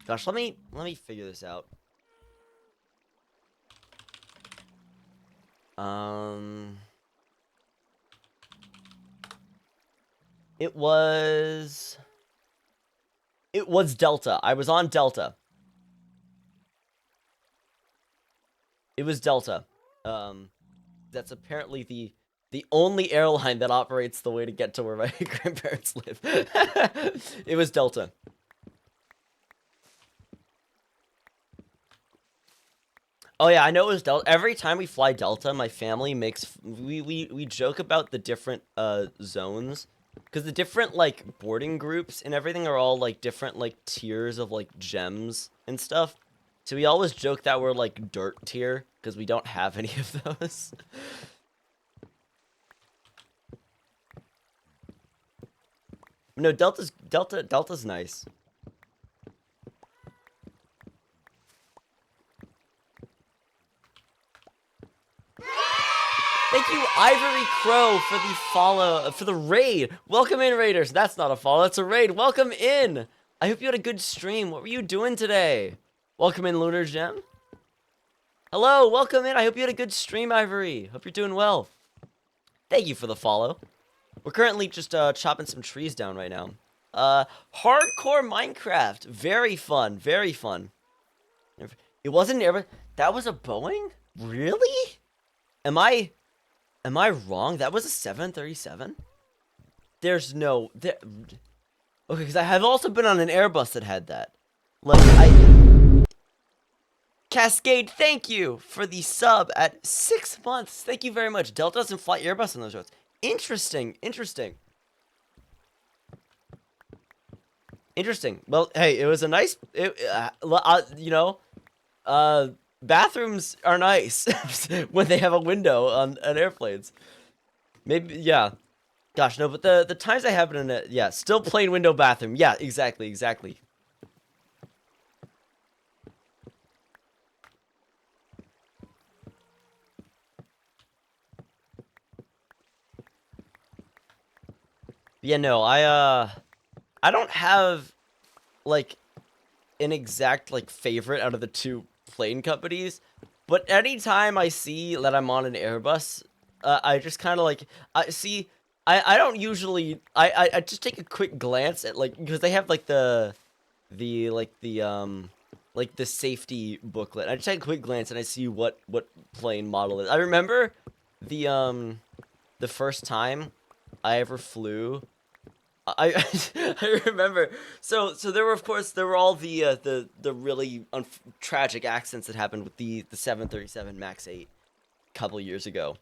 Gosh, let me figure this out. It was Delta. I was on Delta. It was Delta. That's apparently the only airline that operates the way to get to where my grandparents live. It was Delta. Oh yeah, I know it was Delta. Every time we fly Delta, my family we joke about the different zones, because the different like boarding groups and everything are all like different like tiers of like gems and stuff. So we always joke that we're like dirt tier because we don't have any of those. No, Delta's nice. Thank you, Ivory Crow, for the follow, for the raid. Welcome in, Raiders. That's not a follow, that's a raid. Welcome in. I hope you had a good stream. What were you doing today? Welcome in, Lunar Gem. Hello, welcome in. I hope you had a good stream, Ivory. Hope you're doing well. Thank you for the follow. We're currently just chopping some trees down right now. Hardcore Minecraft. Very fun, very fun. It wasn't an Airbus. That was a Boeing? Really? Am I wrong? That was a 737? There's no... Okay, because I have also been on an Airbus that had that. Like, Cascade, thank you for the sub at 6 months. Thank you very much. Delta doesn't fly Airbus on those roads. Interesting, interesting. Interesting. Well, hey, it was a nice... bathrooms are nice when they have a window on airplanes. Maybe, yeah. Gosh, no, but the times I have been in it, yeah, still plain window bathroom. Yeah, exactly. Yeah, no, I don't have like an exact like favorite out of the two plane companies, but anytime I see that I'm on an Airbus, I just kind of like I see. I don't usually I just take a quick glance at like because they have like like the safety booklet. I just take a quick glance and I see what plane model it is. I remember the the first time I ever flew. I I remember. So there were of course there were all the really tragic accidents that happened with the 737 Max 8 a couple years ago.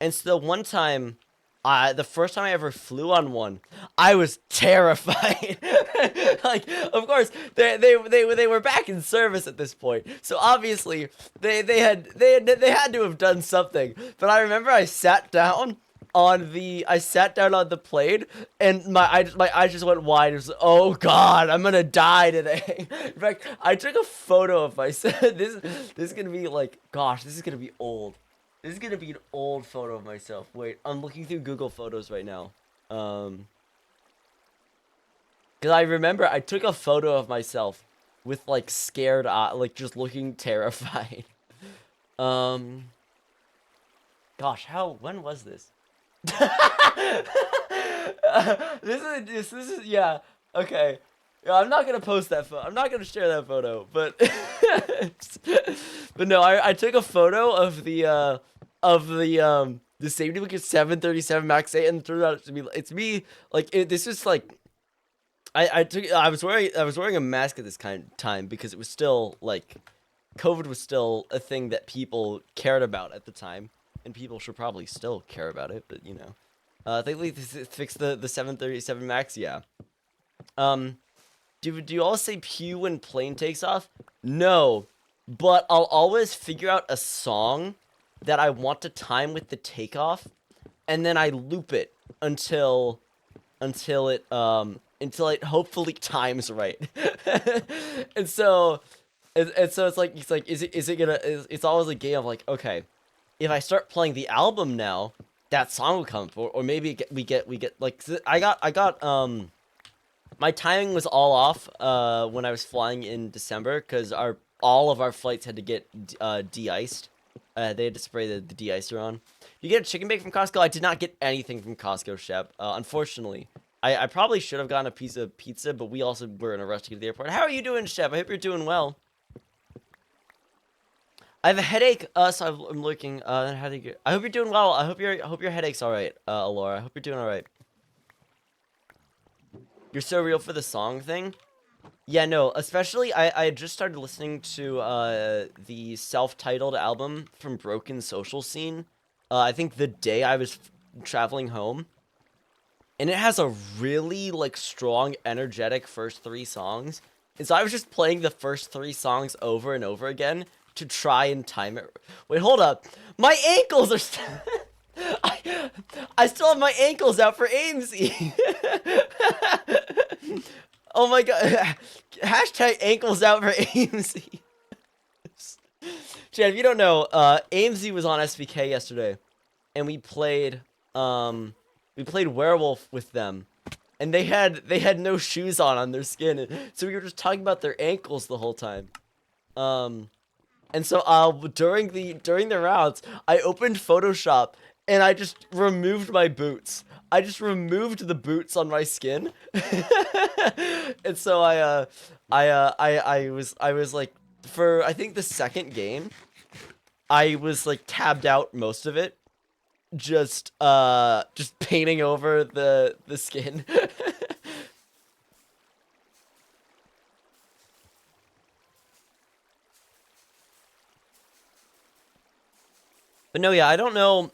And so the one time, the first time I ever flew on one, I was terrified. Like, of course, they were back in service at this point, so obviously they had to have done something. But I remember I sat down on the plane, and my eyes just went wide. It was, oh God, I'm gonna die today. In fact, I took a photo of myself. This is gonna be like, gosh, this is gonna be old. This is gonna be an old photo of myself. Wait, I'm looking through Google Photos right now. Cause I remember I took a photo of myself with like scared eye, like just looking terrified. Um, gosh, when was this? This is yeah. Okay. Yeah, I'm not gonna post that photo. I'm not gonna share that photo, but but no, I took a photo of the safety book at 737 Max 8 and it turned out to be it's me like this is like I was wearing a mask at this kind of time because it was still like COVID was still a thing that people cared about at the time, and people should probably still care about it, but you know. They fix the 737 Max, yeah. Um, do you all say pew when plane takes off? No, but I'll always figure out a song that I want to time with the takeoff, and then I loop it until it hopefully times right. and so and so it's like is it gonna it's always a game of like, okay, if I start playing the album now, that song will come up, or maybe we get like I got my timing was all off when I was flying in December because our all of our flights had to get de-iced. They had to spray the de-icer on. You get a chicken bake from Costco? I did not get anything from Costco, Shep. Unfortunately. I probably should have gotten a piece of pizza, but we also were in a rush to get to the airport. How are you doing, Shep? I hope you're doing well. I have a headache, so I'm looking. How do you get? I hope you're doing well. I hope your headache's all right, Alora. I hope you're doing all right. You're so real for the song thing. Yeah, no. Especially, I just started listening to the self-titled album from Broken Social Scene. I think the day I was traveling home, and it has a really like strong, energetic first three songs. And so I was just playing the first three songs over and over again to try and time it. Wait, hold up. My ankles are I still have my ankles out for AMC. Oh my god. Hashtag ankles out for AMC. Chad, if you don't know, AMC was on SVK yesterday, and we played werewolf with them, and they had no shoes on their skin, so we were just talking about their ankles the whole time. And so during the rounds, I opened Photoshop and I just removed my boots. I just removed the boots on my skin. And so I was like, for I think the second game, I was like tabbed out most of it, just painting over the skin. But no, yeah, I don't know.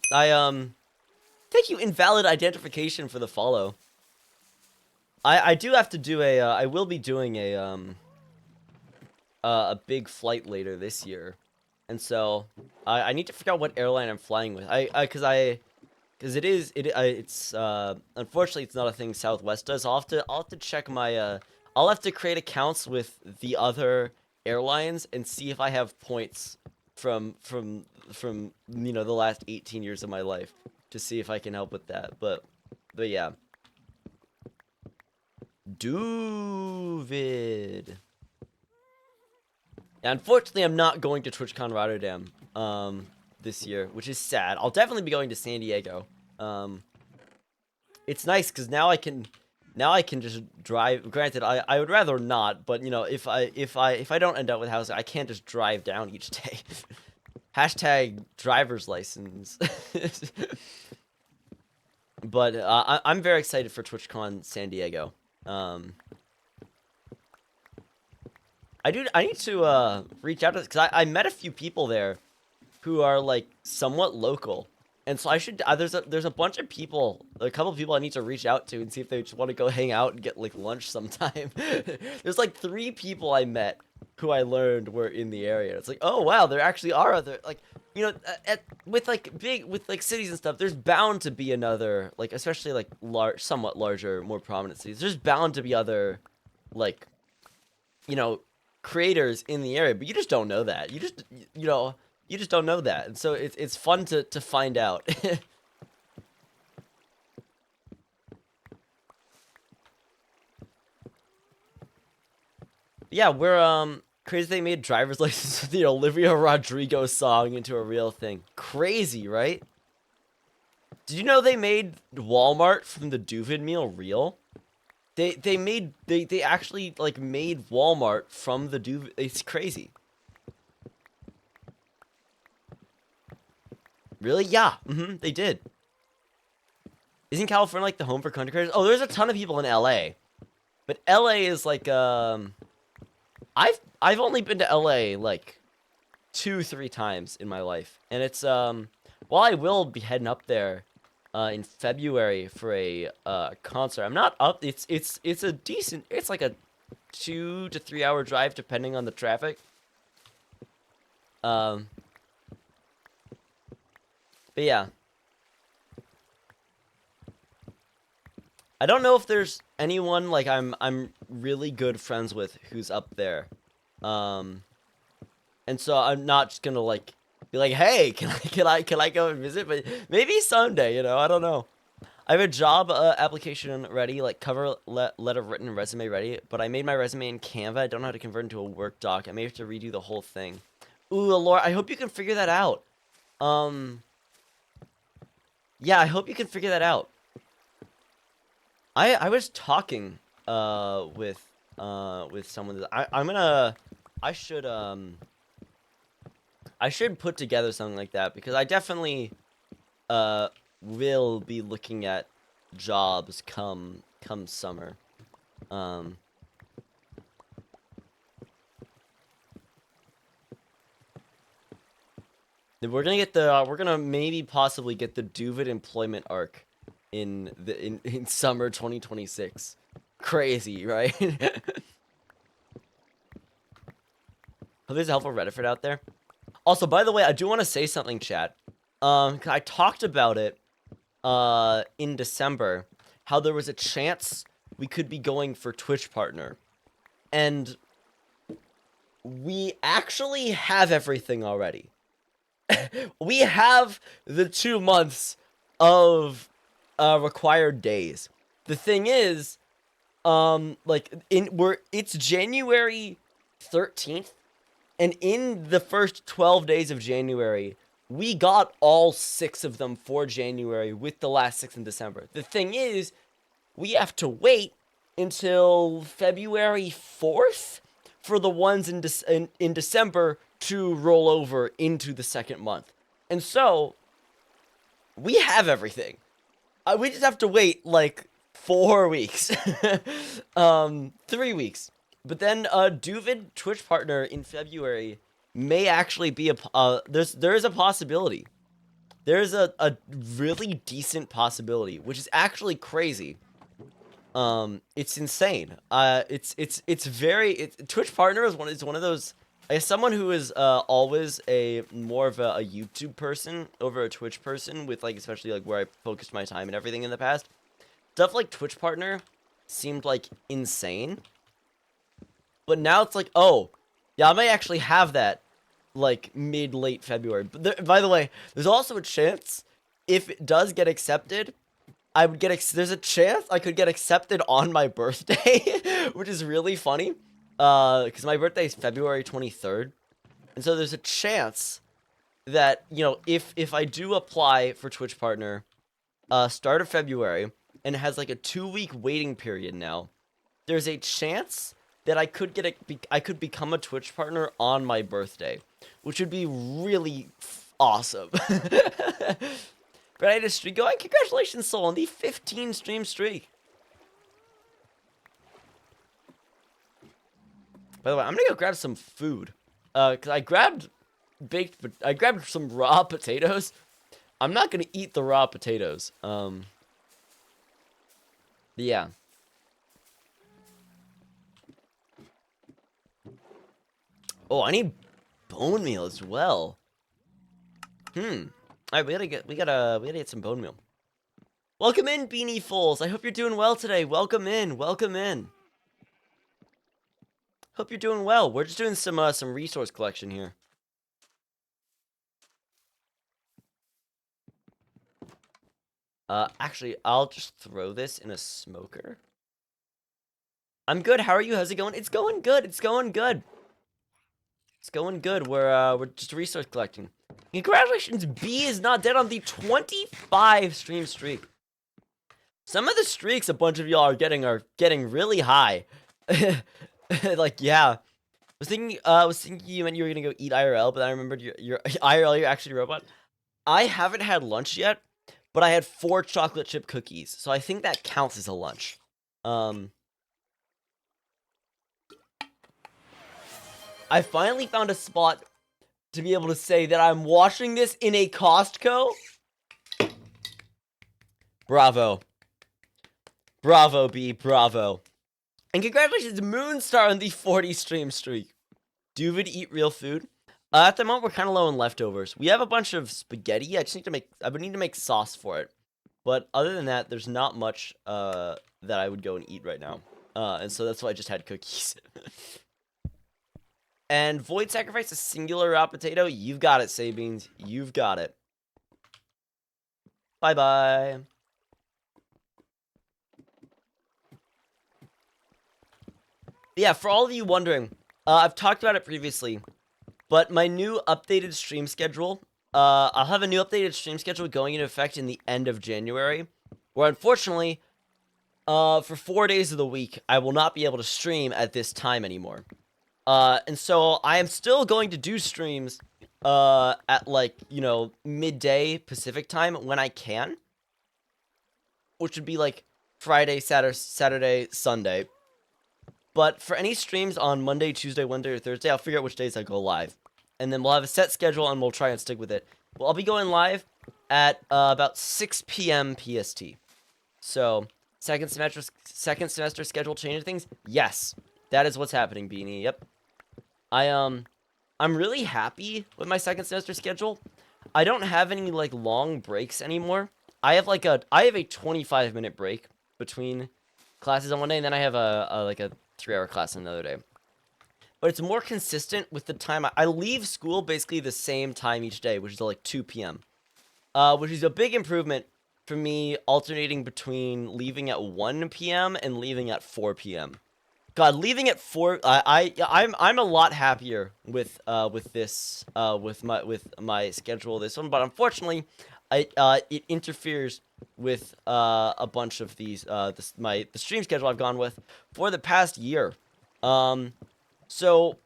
Thank you, invalid identification, for the follow. I do have to do I will be doing a big flight later this year, and so I need to figure out what airline I'm flying with. Because it's unfortunately it's not a thing Southwest does. I'll have to check my I'll have to create accounts with the other airlines and see if I have points from you know the last 18 years of my life to see if I can help with that. But yeah. Duvid. Yeah, unfortunately, I'm not going to TwitchCon Rotterdam this year, which is sad. I'll definitely be going to San Diego. It's nice because now I can just drive. Granted, I would rather not, but you know, if I don't end up with housing, I can't just drive down each day. Hashtag driver's license. But I'm very excited for TwitchCon San Diego. I need to reach out to, because I met a few people there who are like somewhat local, and so I should there's a bunch of people, a couple of people I need to reach out to and see if they just want to go hang out and get like lunch sometime. There's like 3 people I met who I learned were in the area. It's like, oh wow, there actually are other, like, you know, with like cities and stuff, there's bound to be another, like, especially like somewhat larger, more prominent cities. There's bound to be other, like, you know, creators in the area, but you just don't know that. You just don't know that, and so it's fun to find out. Yeah, we're crazy they made driver's license with the Olivia Rodrigo song into a real thing. Crazy, right? Did you know they made Walmart from the Duvid meal real? They actually like made Walmart from the Duvid. It's crazy. Really? Yeah. They did. Isn't California like the home for country creators? Oh, there's a ton of people in LA. But LA is like I've only been to LA like 2-3 times in my life. And it's well, I will be heading up there in February for a concert. I'm not up, it's a decent, it's like a 2 to 3 hour drive depending on the traffic. But yeah. I don't know if there's anyone like I'm really good friends with who's up there. And so I'm not just gonna like be like, hey, can I go and visit? But maybe someday, you know, I don't know. I have a job application ready, like cover letter written, resume ready, but I made my resume in Canva. I don't know how to convert it into a Word doc. I may have to redo the whole thing. Ooh, Laura, I hope you can figure that out. Yeah, I hope you can figure that out. I was talking with someone that I should put together something like that, because I definitely will be looking at jobs come summer. We're gonna maybe possibly get the Duvid employment arc in summer 2026. Crazy, right? Oh, there's a helpful Reddit out there. Also, by the way, I do want to say something, chat. I talked about it in December, how there was a chance we could be going for Twitch partner, and we actually have everything already. We have the 2 months of required days. The thing is, it's January 13th, and in the first 12 days of January, we got all 6 of them for January, with the last 6 in December. The thing is, we have to wait until February 4th for the ones in December to roll over into the second month. And so, we have everything. We just have to wait, like, 4 weeks. 3 weeks. But then, Duvid Twitch partner in February may actually be there is a possibility. There's a really decent possibility, which is actually crazy. It's insane. Twitch partner is one of those, as someone who is always more of a YouTube person over a Twitch person, with like especially like where I focused my time and everything in the past, stuff like Twitch partner seemed like insane. But now it's like, oh, yeah, I might actually have that like late February. But by the way, there's also a chance, if it does get accepted, I would get there's a chance I could get accepted on my birthday, which is really funny. Because my birthday is February 23rd, and so there's a chance that, you know, if I do apply for Twitch partner, start of February, and it has like a 2-week waiting period now, there's a chance that I could I could become a Twitch partner on my birthday, which would be really awesome. But I had a streak going. Congratulations, Soul, on the 15 stream streak. By the way, I'm gonna go grab some food. Cause I grabbed some raw potatoes. I'm not gonna eat the raw potatoes. Yeah. Oh, I need bone meal as well. Alright, we gotta get some bone meal. Welcome in, Beanie Fools. I hope you're doing well today. Welcome in. Welcome in. Hope you're doing well. We're just doing some resource collection here. Actually, I'll just throw this in a smoker. I'm good. How are you? How's it going? It's going good. It's going good. It's going good. We're just resource collecting. Congratulations, B is not dead on the 25 stream streak. Some of the streaks a bunch of y'all are getting really high. Like, yeah. I was thinking you meant you were gonna go eat IRL, but I remembered you're IRL, you're actually a robot. I haven't had lunch yet, but I had 4 chocolate chip cookies, so I think that counts as a lunch. I finally found a spot to be able to say that I'm watching this in a Costco. Bravo. Bravo, B, bravo. And congratulations, Moonstar, on the 40 stream streak. Do we eat real food? At the moment, we're kind of low on leftovers. We have a bunch of spaghetti. I would need to make sauce for it. But other than that, there's not much that I would go and eat right now. And so that's why I just had cookies. And Void sacrifice a singular raw potato. You've got it, Sabines. You've got it. Bye-bye. Yeah, for all of you wondering, I've talked about it previously, but my new updated stream schedule, I'll have a new updated stream schedule going into effect in the end of January, where unfortunately, for 4 days of the week, I will not be able to stream at this time anymore. And so I am still going to do streams, at like, you know, midday Pacific time when I can, which would be like Friday, Saturday, Sunday. But for any streams on Monday, Tuesday, Wednesday, or Thursday, I'll figure out which days I go live. And then we'll have a set schedule, and we'll try and stick with it. Well, I'll be going live at about 6 p.m. PST. So, second semester schedule changing things? Yes. That is what's happening, Beanie. Yep. I'm really happy with my second semester schedule. I don't have any, like, long breaks anymore. I have a 25-minute break between classes on one day, and then I have a 3-hour class another day. But it's more consistent with the time. I leave school basically the same time each day, which is like 2 p.m. Which is a big improvement for me, alternating between leaving at 1 p.m. and leaving at 4 p.m. God, leaving at 4, I'm a lot happier with this with my schedule this one, but unfortunately, it interferes with a bunch of these the stream schedule I've gone with for the past year. So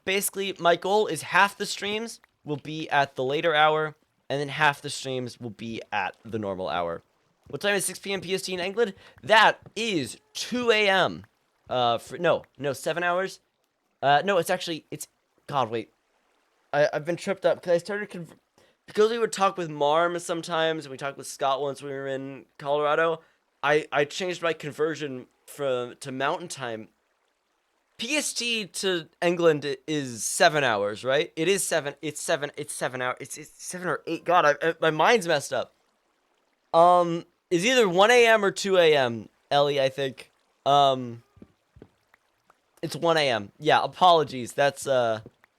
basically my goal is half the streams will be at the later hour, and then half the streams will be at the normal hour. What time is 6 p.m. PST in England? That is 2 a.m. No, 7 hours. No, it's God, wait. I've been tripped up because I started because we would talk with Marm sometimes, and we talked with Scott once we were in Colorado. I changed my conversion to mountain time. PST to England is 7 hours, right? It is 7. It's 7 hours. It's 7 or 8. God, my mind's messed up. It's either 1 a.m. or 2 a.m. Ellie, I think. It's 1 a.m. Yeah, apologies. That's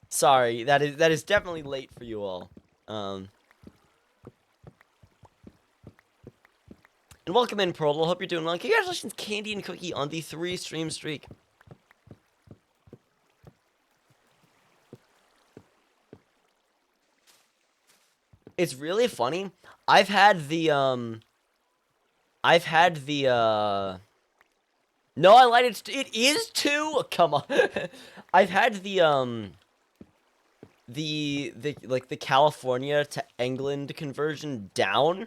sorry. That is definitely late for you all. And welcome in, Pearl. Hope you're doing well. Congratulations, Candy and Cookie, on the 3-stream streak. It's really funny. I've had the, no, I lied, it is 2? Come on. I've had the California to England conversion down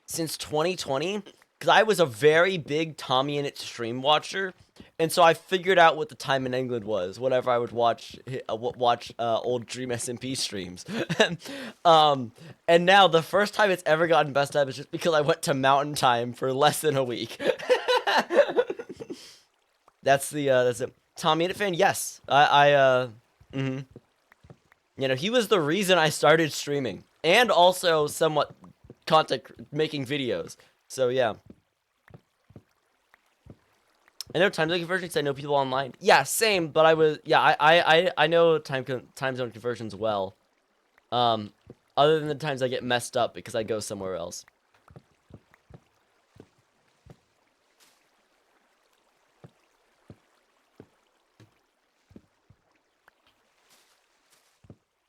since 2020, because I was a very big Tommy and It stream watcher, and so I figured out what the time in England was whenever I would watch old Dream SMP streams. And now the first time it's ever gotten messed up is just because I went to Mountain Time for less than a week. That's it. Tommy and It fan, yes. You know, he was the reason I started streaming, and also somewhat content making videos. So yeah. I know time zone conversions. I know people online. Yeah, same. But I know time zone conversions well. Other than the times I get messed up because I go somewhere else.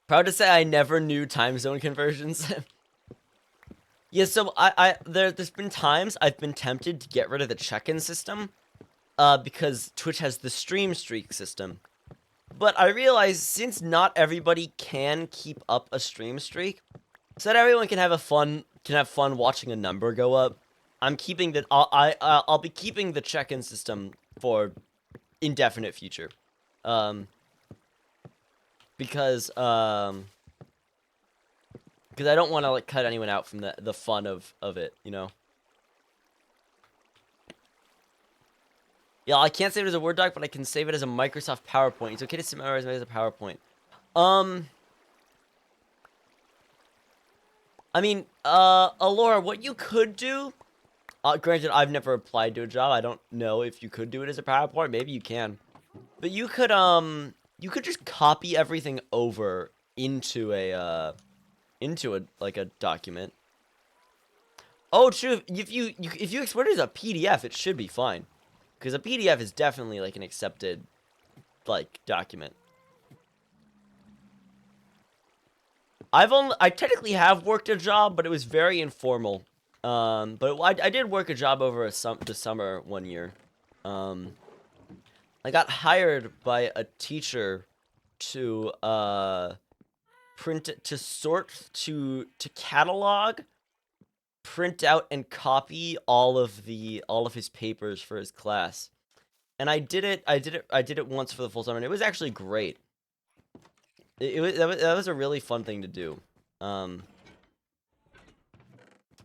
Proud to say I never knew time zone conversions. Yeah, so there's been times I've been tempted to get rid of the check-in system, because Twitch has the stream streak system. But I realize since not everybody can keep up a stream streak, so that everyone can have fun watching a number go up, I'm keeping the I'll be keeping the check-in system for indefinite future, because I don't want to like cut anyone out from the fun of it, you know. Yeah, I can't save it as a Word doc, but I can save it as a Microsoft PowerPoint. It's okay to summarize it as a PowerPoint. I mean, Alora, what you could do, granted, I've never applied to a job. I don't know if you could do it as a PowerPoint. Maybe you can. But you could just copy everything over into a document. Oh, true. If you export it as a PDF, it should be fine. Because a PDF is definitely, like, an accepted, like, document. I technically have worked a job, but it was very informal. But I did work a job over the summer one year. I got hired by a teacher to, catalog, print out, and copy all of his papers for his class. And I did it once for the full summer, and it was actually great. That was a really fun thing to do. It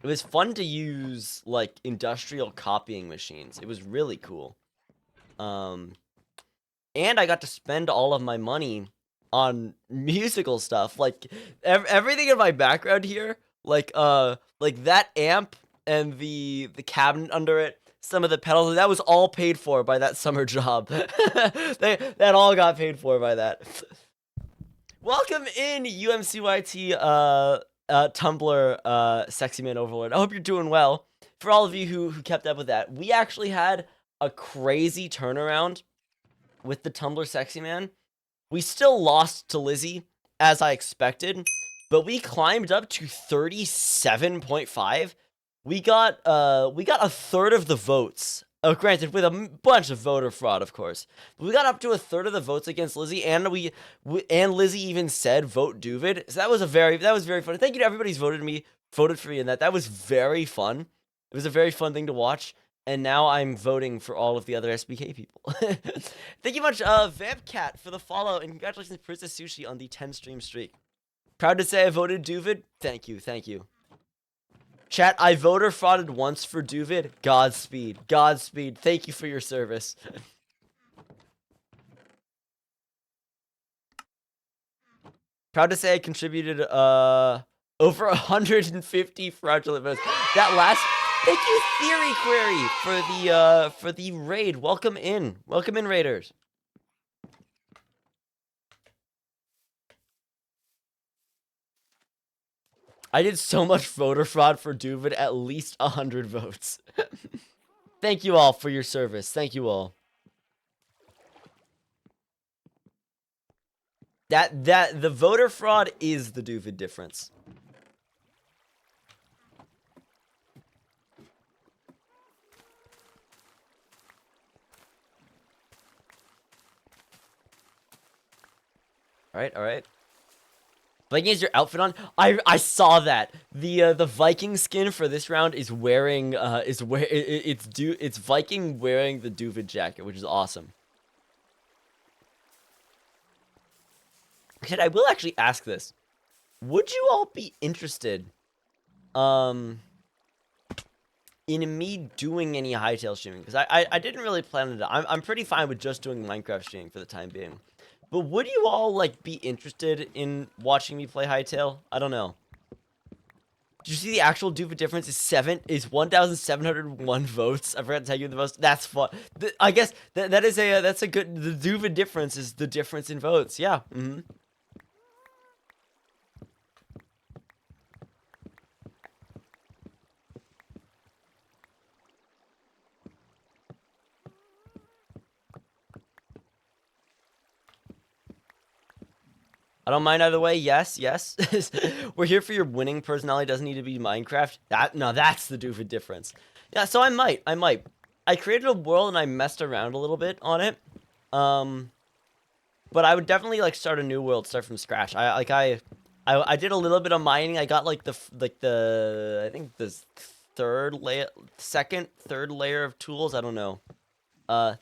was fun to use, like, industrial copying machines. It was really cool. And I got to spend all of my money on musical stuff. Like, everything in my background here, like that amp and the cabinet under it, some of the pedals, that was all paid for by that summer job. That all got paid for by that. Welcome in, UMCYT, Tumblr, Sexy Man Overlord. I hope you're doing well. For all of you who kept up with that, we actually had a crazy turnaround with the Tumblr Sexy Man. We still lost to Lizzie, as I expected, but we climbed up to 37.5. We got a third of the votes. Granted, with a bunch of voter fraud, of course. But we got up to a third of the votes against Lizzie, and and Lizzie even said vote Duvid. So that was very fun. Thank you to everybody who's voted for me in that. That was very fun. It was a very fun thing to watch. And now I'm voting for all of the other SBK people. Thank you much, Vampcat, for the follow, and congratulations, Princess Sushi, on the 10-stream streak. Proud to say I voted Duvid. Thank you. Chat, I voter frauded once for Duvid. Godspeed. Thank you for your service. Proud to say I contributed, over 150 fraudulent votes. That last... Thank you, Theory Query, for the raid. Welcome in, raiders. I did so much voter fraud for Duvid, at least 100 votes. Thank you all for your service. Thank you all. The voter fraud is the Duvid difference. All right. Viking is your outfit on? I saw that. The Viking skin for this round is wearing it's Viking wearing the Duvid jacket, which is awesome. I will actually ask this. Would you all be interested in me doing any Hytale streaming? Because I didn't really plan it. I'm pretty fine with just doing Minecraft streaming for the time being. But would you all, like, be interested in watching me play Hytale? I don't know. Did you see the actual Duvid difference is 1,701 votes? I forgot to tell you the most. That's fun. I guess that's a good. The Duvid difference is the difference in votes. Yeah. I don't mind either way. Yes. We're here for your winning personality. Doesn't need to be Minecraft. That's the Duvid difference. Yeah, so I might. I created a world and I messed around a little bit on it. But I would definitely like start a new world, start from scratch. I did a little bit of mining. I got like I think the third layer of tools. I don't know. I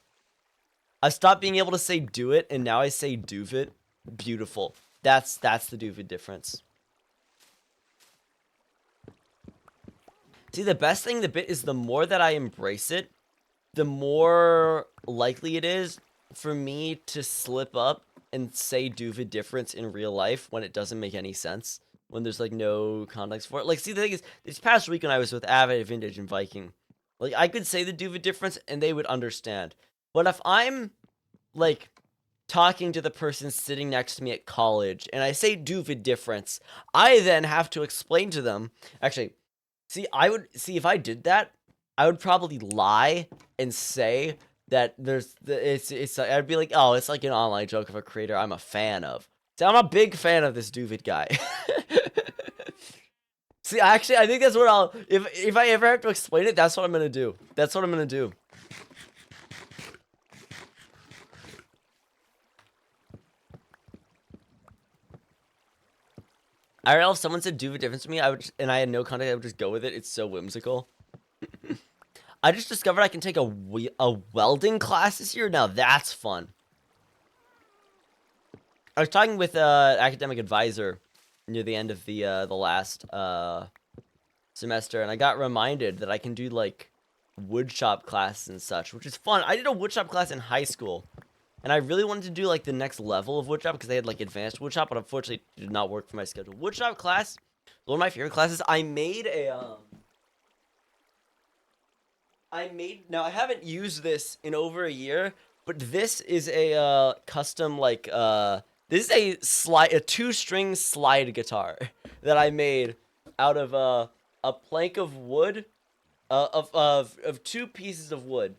stopped being able to say do it, and now I say Duvid. Beautiful. That's the Duvid difference. See, the best thing the bit is the more that I embrace it, the more likely it is for me to slip up and say Duvid difference in real life when it doesn't make any sense. When there's like no context for it. Like, see, the thing is, this past week when I was with Avid, Vintage, and Viking, like I could say the Duvid difference and they would understand. But if I'm like talking to the person sitting next to me at college and I say Duvid difference, I then have to explain to them. Actually, if I did that, I would probably lie and say that I'd be like, oh, it's like an online joke of a creator I'm a fan of. See, I'm a big fan of this Duvid guy. See, actually, I think that's what if I ever have to explain it, that's what I'm gonna do. That's what I'm gonna do. I don't know, if someone said Duvid difference to me, and I had no context, I would just go with it. It's so whimsical. I just discovered I can take a welding class this year. Now that's fun. I was talking with an academic advisor near the end of the last semester, and I got reminded that I can do like woodshop classes and such, which is fun. I did a woodshop class in high school. And I really wanted to do, like, the next level of woodshop because they had, like, advanced woodshop, but unfortunately it did not work for my schedule. Woodshop class, one of my favorite classes. I made a, now I haven't used this in over a year, but this is a, custom, like, this is a two-string slide guitar that I made out of, a plank of wood, of two pieces of wood.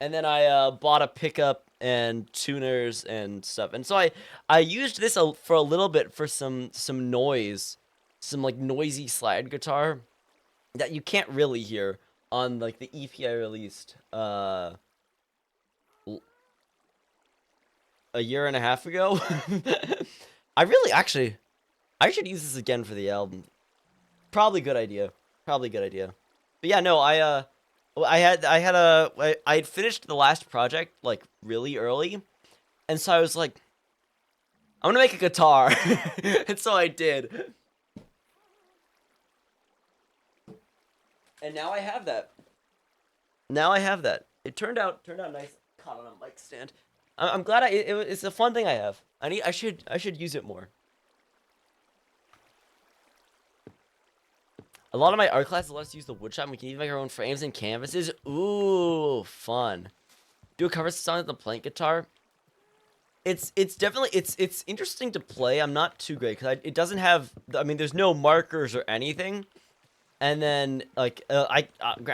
And then I bought a pickup and tuners and stuff. And so I used this for a little bit for some noise, some like noisy slide guitar that you can't really hear on like the EP I released a year and a half ago. I should use this again for the album. Probably good idea. But yeah, no, I had finished the last project, like, really early, and so I was like, I'm gonna make a guitar, and so I did. And now I have that. It turned out nice. Caught on a mic stand. I'm glad it's a fun thing I have. I should use it more. A lot of my art classes let us use the woodshop, and we can even make our own frames and canvases. Ooh, fun. Do a cover song with the plank guitar. It's definitely it's interesting to play. I'm not too great because it doesn't have. I mean, there's no markers or anything. And then like I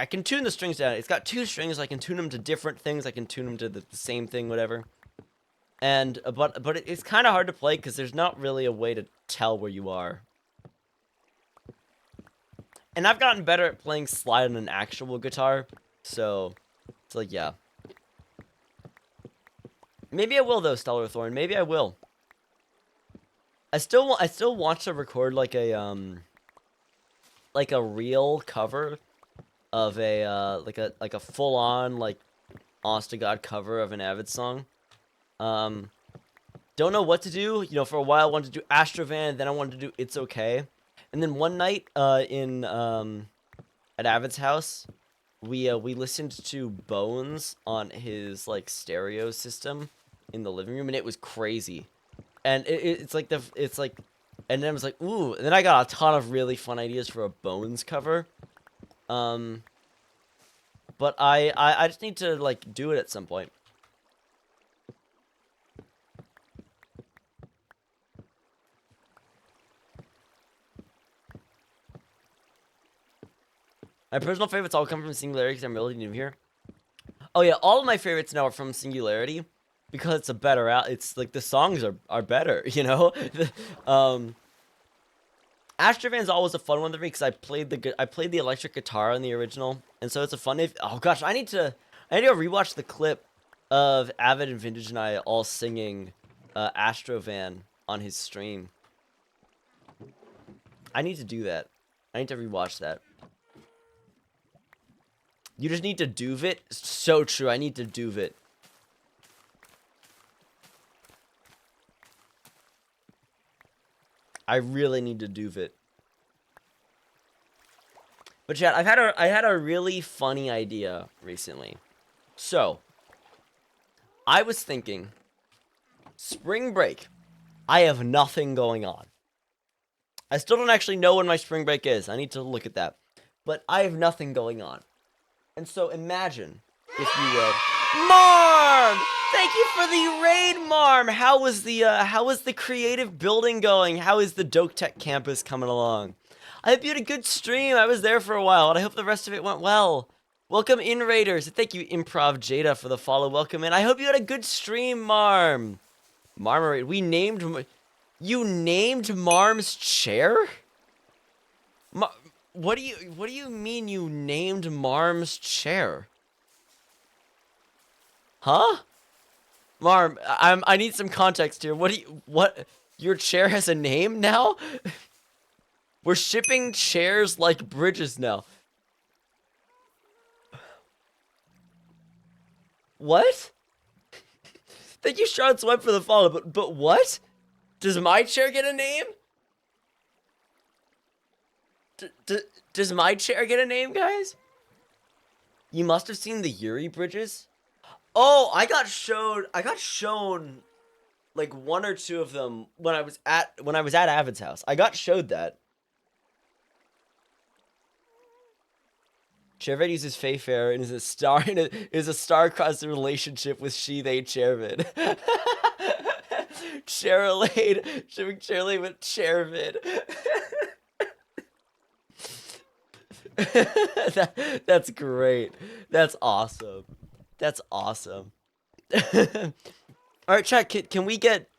can tune the strings down. It's got 2 strings. I can tune them to different things. I can tune them to the same thing, whatever. And but it's kind of hard to play because there's not really a way to tell where you are. And I've gotten better at playing slide on an actual guitar, so it's like yeah. Maybe I will though, Stellar Thorn. Maybe I will. I still want to record like a real cover of a like a full on like honest to God cover of an Avid song. Don't know what to do. You know, for a while I wanted to do Astrovan, then I wanted to do It's Okay. And then one night in at Avid's house, we listened to Bones on his like stereo system in the living room, and it was crazy. And it's like and then I was like, ooh, and then I got a ton of really fun ideas for a Bones cover. But I just need to like do it at some point. My personal favorites all come from Singularity because I'm really new here. Oh yeah, all of my favorites now are from Singularity because it's a better out. It's like the songs are better, you know. Astrovan's always a fun one to me because I played the electric guitar on the original, and so it's a fun. Oh gosh, I need to rewatch the clip of Avid and Vintage and I all singing Astrovan on his stream. I need to do that. I need to rewatch that. You just need to do it. So true. I need to do it. I really need to do it. But chat, I had a really funny idea recently. So, I was thinking, spring break. I have nothing going on. I still don't actually know when my spring break is. I need to look at that. But I have nothing going on. And so imagine, if you will, Marm! Thank you for the raid, Marm! How was the creative building going? How is the Doke Tech campus coming along? I hope you had a good stream. I was there for a while, and I hope the rest of it went well. Welcome in, Raiders. Thank you, Improv Jada, for the follow. Welcome in. I hope you had a good stream, Marm. Marmarade. You named Marm's chair? What do you mean you named Marm's chair? Huh? Marm, I need some context here. What your chair has a name now? We're shipping chairs like bridges now. What? Thank you, Charlotte Web, for the follow, but what? Does my chair get a name? Does my chair get a name, guys? You must have seen the Yuri bridges. Oh, I got shown like 1 or 2 of them when I was at Avid's house. I got showed that. Chervid uses Fayfair and is a star-crossed relationship with she-they Chervid. Cherylade, shipping Cherylade with Chervid. That's great. That's awesome. That's awesome. All right, chat. Can we get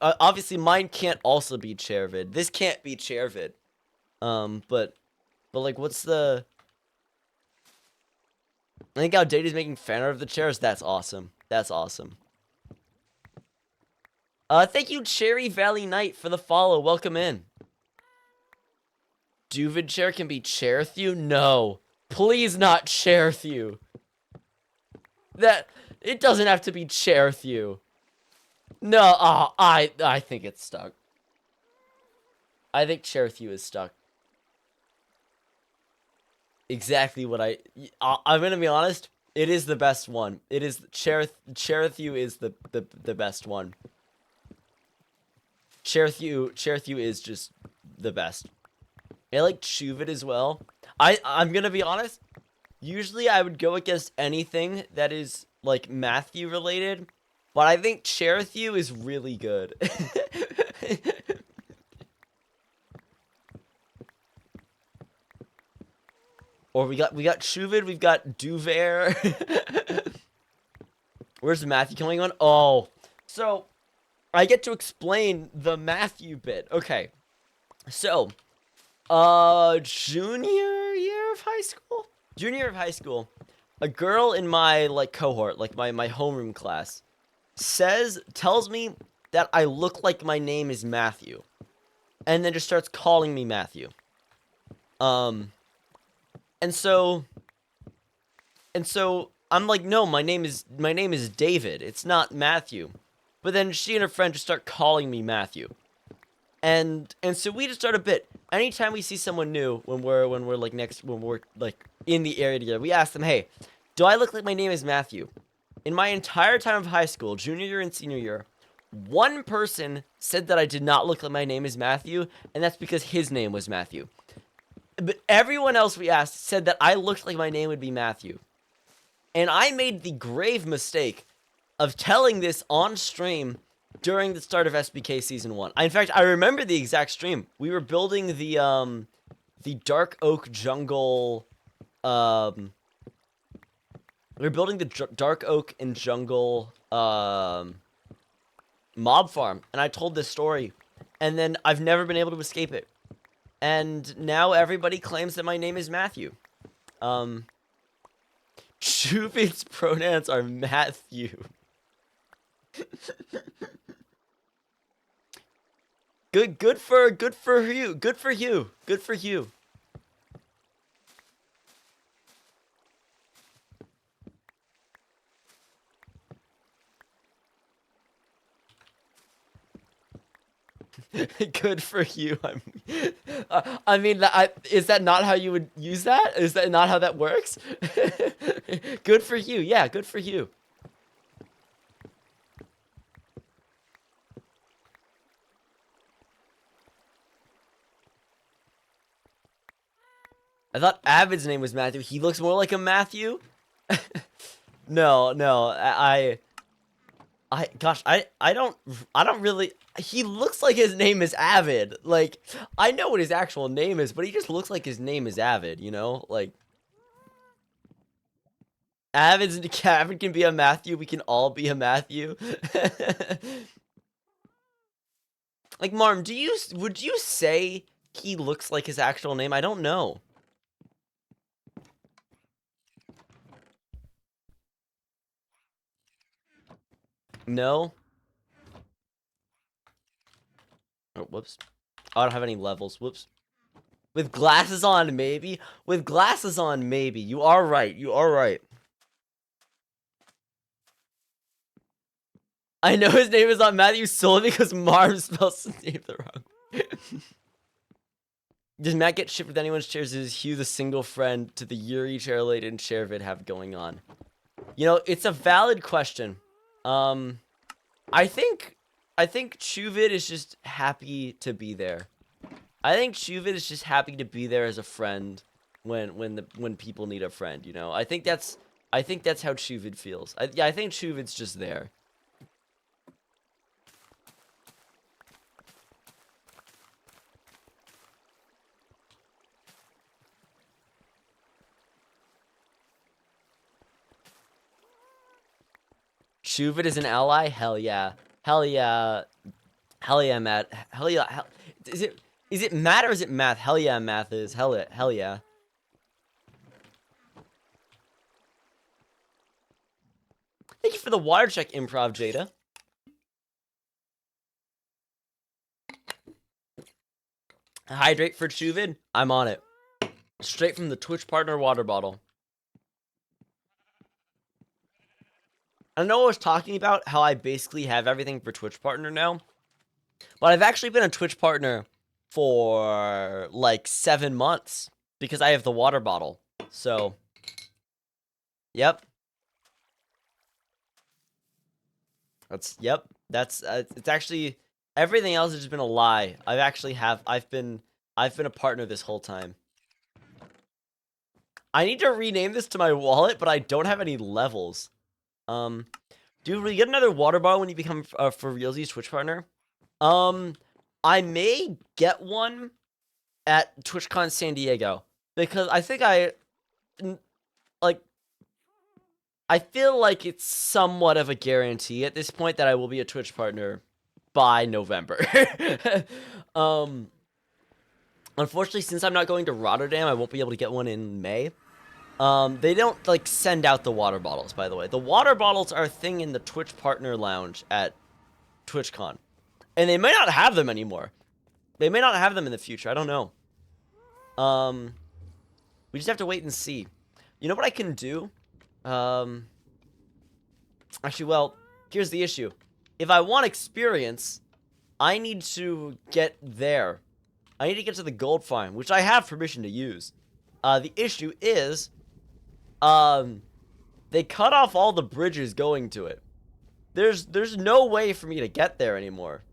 obviously mine can't also be Chervid. This can't be Chervid. But like, what's the? I think Outdated's making fan art of the chairs. That's awesome. That's awesome. Thank you, Cherry Valley Knight, for the follow. Welcome in. Duvid chair can be Cherthew? No. Please not Cherthew. It doesn't have to be Cherthew. No, I think it's stuck. I think Cherthew is stuck. Exactly what I'm gonna be honest, it is the best one. It is Cherthew is the best one. Cherthew is just the best. I like Chuvid as well. I'm gonna be honest. Usually I would go against anything that is like Matthew related, but I think Cherithu is really good. Or we got Shuvid, we've got Duver. Where's the Matthew coming on? Oh, so I get to explain the Matthew bit. Okay, so junior year of high school, a girl in my like cohort, like my homeroom class, tells me that I look like my name is Matthew, and then just starts calling me Matthew. Um, and so I'm like, no, my name is David. It's not Matthew. But then she and her friend just start calling me Matthew. And so we just start a bit. Anytime we see someone new, when we're like in the area together, we ask them, hey, do I look like my name is Matthew? In my entire time of high school, junior year and senior year, one person said that I did not look like my name is Matthew, and that's because his name was Matthew. But everyone else we asked said that I looked like my name would be Matthew. And I made the grave mistake of telling this on stream during the start of SBK Season 1. In fact, I remember the exact stream. We were building the Dark Oak Jungle, we were building the Dark Oak and Jungle, mob farm. And I told this story. And then I've never been able to escape it. And now everybody claims that my name is Matthew. Chuvid's pronouns are Matthew. Good for you. Good for you. Good for you. Good for you. I mean, is that not how you would use that? Is that not how that works? Good for you. Yeah, good for you. I thought Avid's name was Matthew. He looks more like a Matthew. No, gosh, I don't really. He looks like his name is Avid. Like, I know what his actual name is, but he just looks like his name is Avid. You know, like Avid can be a Matthew. We can all be a Matthew. Like, Marm, would you say he looks like his actual name? I don't know. No. Oh, whoops. I don't have any levels. Whoops. With glasses on, maybe. With glasses on, maybe. You are right. You are right. I know his name is not Matthew solely because Marv spells his name the wrong way. Does Matt get shit with anyone's chairs? Is Hugh the single friend to the Yuri chair lady and chair vid have going on? You know, it's a valid question. I think Chuvid is just happy to be there. I think Chuvid is just happy to be there as a friend when people need a friend, you know? I think that's how Chuvid feels. Yeah, I think Chuvid's just there. Chuvid is an ally? Hell yeah. Hell yeah. Hell yeah, Matt. Hell yeah. Is it Matt or is it Math? Hell yeah, Math is. Hell yeah. Thank you for the water check, Improv Jada. Hydrate for Chuvid? I'm on it. Straight from the Twitch partner water bottle. I know I was talking about how I basically have everything for Twitch partner now. But I've actually been a Twitch partner for like 7 months because I have the water bottle. So, yep. It's actually, everything else has just been a lie. I've been a partner this whole time. I need to rename this to my wallet, but I don't have any levels. Do we get another water bottle when you become for realsies Twitch partner? I may get one at TwitchCon San Diego because I think I feel like it's somewhat of a guarantee at this point that I will be a Twitch partner by November. Unfortunately, since I'm not going to Rotterdam, I won't be able to get one in May. They don't, like, send out the water bottles, by the way. The water bottles are a thing in the Twitch Partner Lounge at TwitchCon. And they may not have them anymore. They may not have them in the future. I don't know. We just have to wait and see. You know what I can do? Actually, well, here's the issue. If I want experience, I need to get there. I need to get to the gold farm, which I have permission to use. The issue is, they cut off all the bridges going to it. There's no way for me to get there anymore.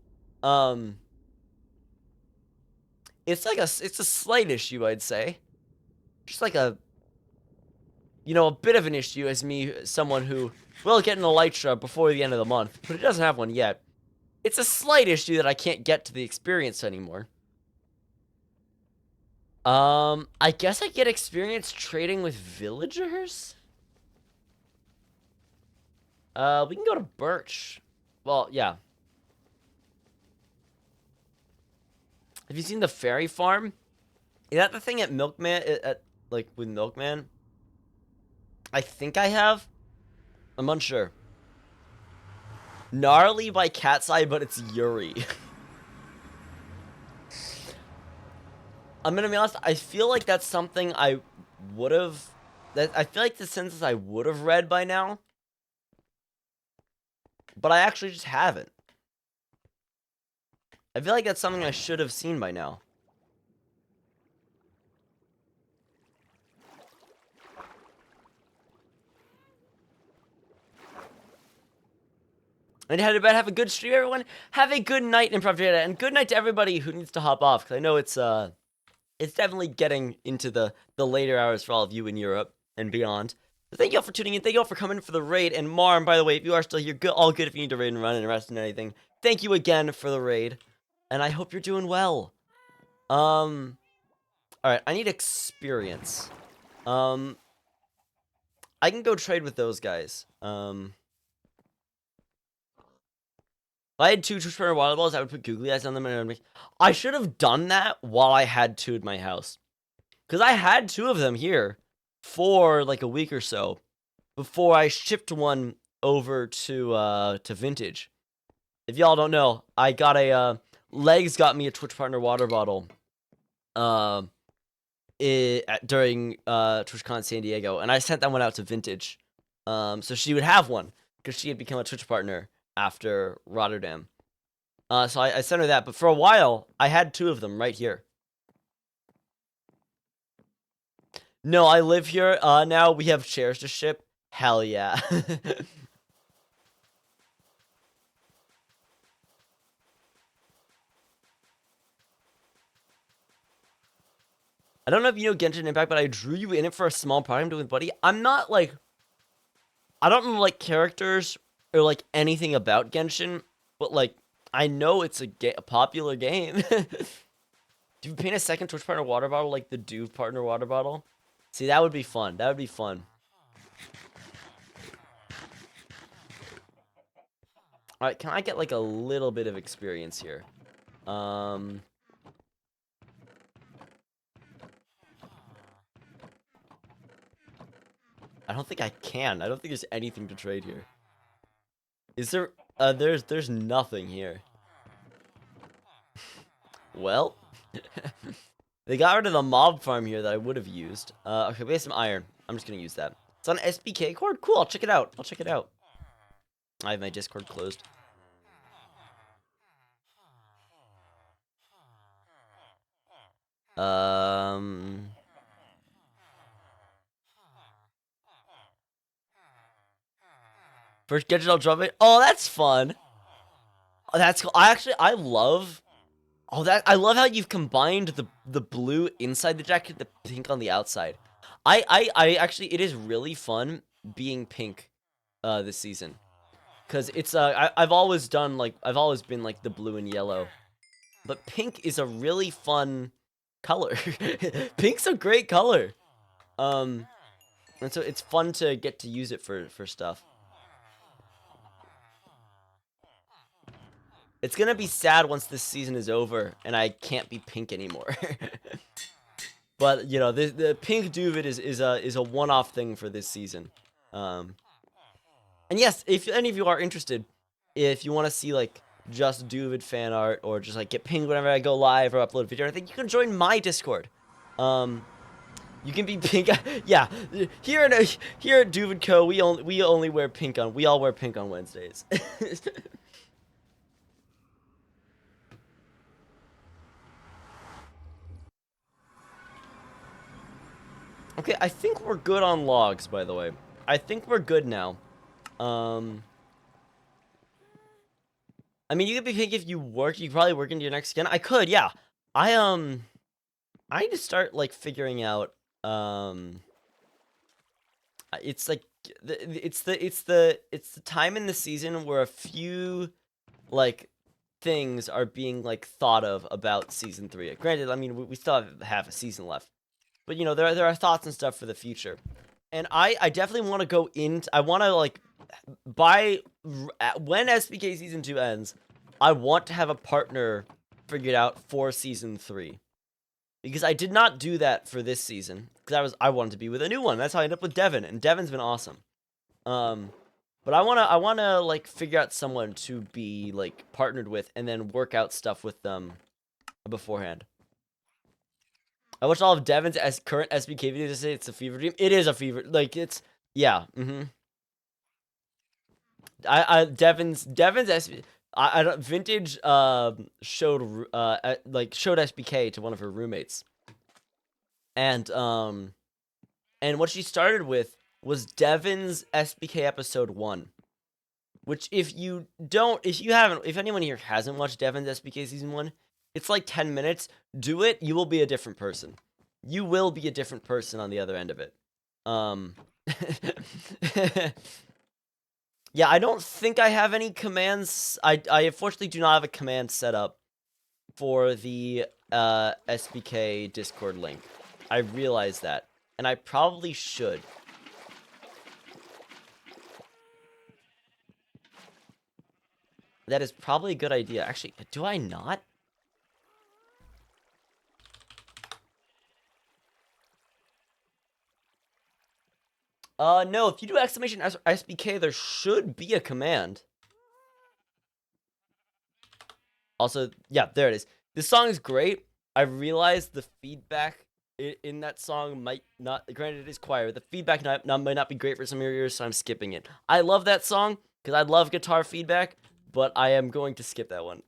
It's a slight issue, I'd say. Just like a bit of an issue as someone who will get an Elytra before the end of the month, but it doesn't have one yet. It's a slight issue that I can't get to the experience anymore. I guess I get experience trading with villagers? We can go to Birch. Well, yeah. Have you seen the fairy farm? Is that the thing at Milkman, with Milkman? I think I have. I'm unsure. Gnarly by Cat's Eye, but it's Yuri. I'm gonna be honest, I feel like that's something I would've... I feel like the census I would've read by now. But I actually just haven't. I feel like that's something I should have seen by now. And head to bed. Have a good stream, everyone. Have a good night, Improv Data, and good night to everybody who needs to hop off, because I know it's definitely getting into the later hours for all of you in Europe and beyond. So thank you all for tuning in. Thank you all for coming for the raid. And Marm, by the way, if you are still here, all good if you need to raid and run and rest and anything. Thank you again for the raid. And I hope you're doing well. Alright, I need experience. I can go trade with those guys. If I had 2 Twitch Partner water balls, I would put googly eyes on them and I would make... I should have done that while I had 2 at my house. Because I had 2 of them here for like a week or so before I shipped one over to Vintage. If y'all don't know, I got a... Legs got me a Twitch Partner water bottle during TwitchCon San Diego. And I sent that one out to Vintage. So she would have one because she had become a Twitch Partner after Rotterdam. So I sent her that, but for a while, I had 2 of them right here. No, I live here, now we have chairs to ship. Hell yeah. I don't know if you know Genshin Impact, but I drew you in it for a small part I'm doing with Buddy. I'm not, like... I don't know, like, characters or, like, anything about Genshin, but, like, I know it's a popular game. Do you paint a second Twitch Partner water bottle like the Duve Partner water bottle? See, that would be fun. That would be fun. Alright, can I get, like, a little bit of experience here? I don't think I can. I don't think there's anything to trade here. Is there... there's nothing here. Well... They got rid of the mob farm here that I would have used. Okay, we have some iron. I'm just gonna use that. It's on SBK cord? Cool, I'll check it out. I'll check it out. I have my Discord closed. First gadget I'll drop it. Oh, that's fun. Oh, that's cool. I love... Oh, I love how you've combined the blue inside the jacket, the pink on the outside. I actually, it is really fun being pink this season, because it's I've always done like, I've always been like the blue and yellow, but pink is a really fun color. Pink's a great color. And so it's fun to get to use it for stuff. It's gonna be sad once this season is over and I can't be pink anymore. But you know, the pink Duvid is a one-off thing for this season. And yes, if any of you are interested, if you want to see like just Duvid fan art, or just like get pinged whenever I go live or upload a video, I think you can join my Discord. You can be pink. Yeah, here at Duvid Co, we only wear pink on. We all wear pink on Wednesdays. Okay, I think we're good on logs, by the way. I think we're good now. I mean, you could be pink if you work. You could probably work into your next skin. I could, yeah. I need to start like figuring out. It's like it's the time in the season where a few like things are being like thought of about season 3. Granted, I mean we still have a season left, but you know there are thoughts and stuff for the future, and I definitely want to go in. I want to like when SBK season 2 ends, I want to have a partner figured out for season 3. Because I did not do that for this season, because I wanted to be with a new one. That's how I ended up with Devin, and Devin's been awesome. But I wanna like figure out someone to be like partnered with, and then work out stuff with them beforehand. I watched all of Devin's current SBK videos to say it's a fever dream. It is a fever, like it's yeah. Devin's SBK. I don't, Vintage showed SBK to one of her roommates, and what she started with was Devin's SBK episode 1, which if anyone here hasn't watched Devin's SBK season 1, it's like 10 minutes. Do it, you will be a different person. You will be a different person on the other end of it. Yeah, I don't think I have any commands. I unfortunately do not have a command set up for the SBK Discord link. I realize that, and I probably should. That is probably a good idea. Actually, do I not? No, if you do exclamation SBK, there should be a command. Also, yeah, there it is. This song is great. I realize the feedback in that song might not, granted it is choir, the feedback might not be great for some of your ears, so I'm skipping it. I love that song, because I love guitar feedback, but I am going to skip that one.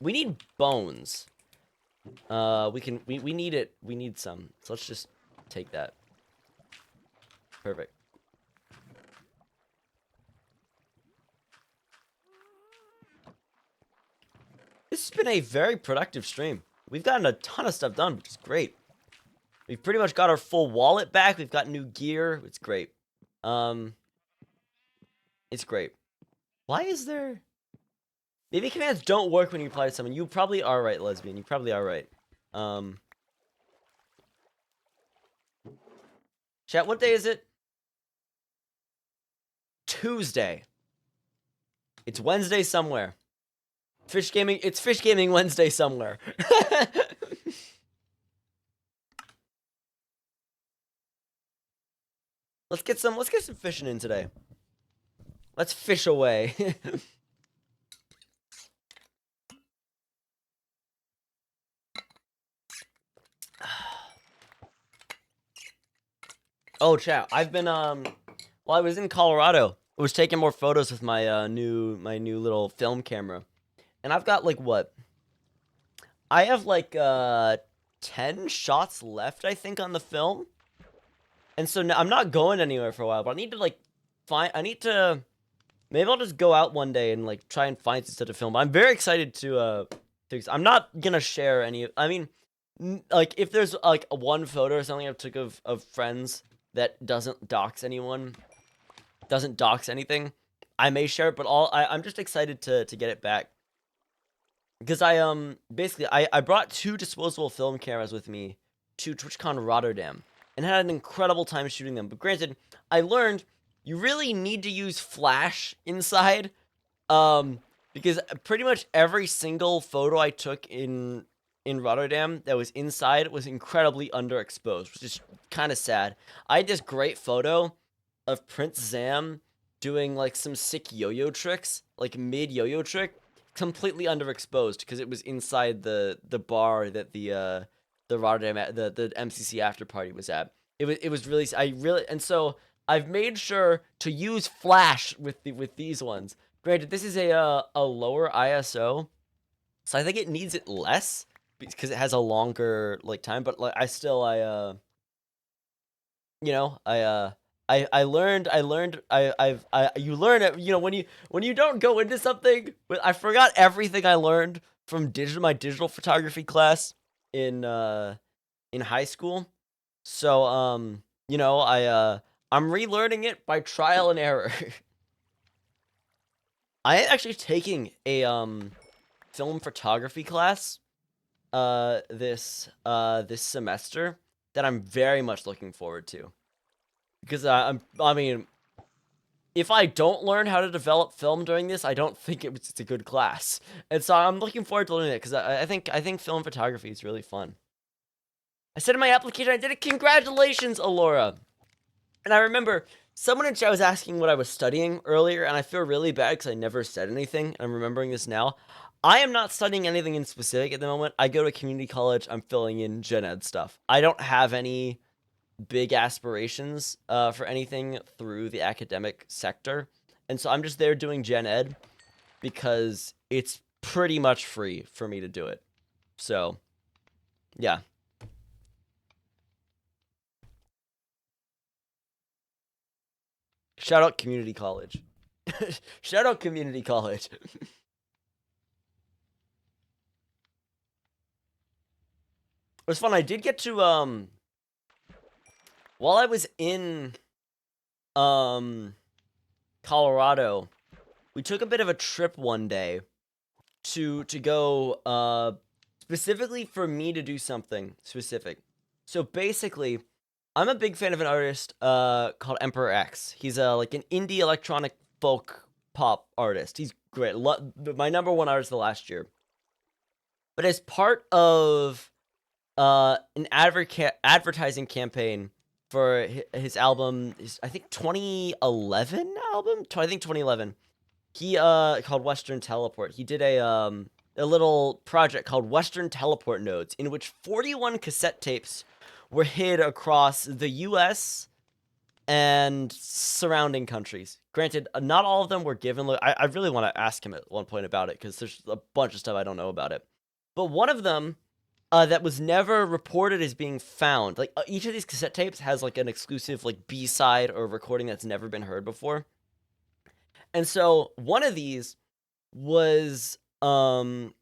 We need bones. We need it. We need some. So let's just take that. Perfect. This has been a very productive stream. We've gotten a ton of stuff done, which is great. We've pretty much got our full wallet back. We've got new gear. It's great. It's great. Why is there... Maybe commands don't work when you apply to someone. You probably are right, Lesbian. You probably are right. Chat, what day is it? Tuesday. It's Wednesday somewhere. Fish Gaming, it's Fish Gaming Wednesday somewhere. Let's get some fishing in today. Let's fish away. Oh, chat, I've been while I was in Colorado, I was taking more photos with my new little film camera. And I've got like what? I have like 10 shots left, I think, on the film. And so now I'm not going anywhere for a while, but I need to like maybe I'll just go out one day and like try and find some stuff to film. I'm very excited to things. I'm not gonna share any. I mean, like if there's like one photo or something I took of friends that doesn't dox anyone, doesn't dox anything, I may share it. But I'm just excited to get it back because basically I brought 2 disposable film cameras with me to TwitchCon Rotterdam and had an incredible time shooting them. But granted, I learned you really need to use flash inside. Because pretty much every single photo I took in Rotterdam that was inside was incredibly underexposed, which is kind of sad. I had this great photo of Prince Zam doing like some sick yo-yo tricks, like mid yo-yo trick, completely underexposed because it was inside the bar that the Rotterdam the MCC after party was at. It was really and so I've made sure to use flash with these ones. Granted, this is a lower ISO, so I think it needs it less because it has a longer like time. But like you know I learned you learn it, you know, when you don't go into something. But I forgot everything I learned from my digital photography class in high school. So you know, I'm relearning it by trial and error. I am actually taking a film photography class this semester that I'm very much looking forward to because I mean, if I don't learn how to develop film during this, I don't think it's a good class. And so I'm looking forward to learning it because I think film photography is really fun. I said in my application I did it. Congratulations, Alora. And I remember someone in chat was asking what I was studying earlier, and I feel really bad because I never said anything. I'm remembering this now. I am not studying anything in specific at the moment. I go to community college. I'm filling in gen ed stuff. I don't have any big aspirations for anything through the academic sector. And so I'm just there doing gen ed because it's pretty much free for me to do it. So, yeah. Shout out community college. Shout out community college. It was fun. I did get to while I was in Colorado, we took a bit of a trip one day to go specifically for me to do something specific. So basically, I'm a big fan of an artist called Emperor X. He's like an indie electronic folk pop artist. He's great. My number one artist of the last year. But as part of an advertising campaign for his album, I think 2011 album. I think 2011. He called Western Teleport. He did a little project called Western Teleport Nodes, in which 41 cassette tapes were hid across the U.S. and surrounding countries. Granted, not all of them were given. I really want to ask him at one point about it because there's a bunch of stuff I don't know about it. But one of them that was never reported as being found. Like each of these cassette tapes has like an exclusive like B-side or recording that's never been heard before. And so one of these was hidden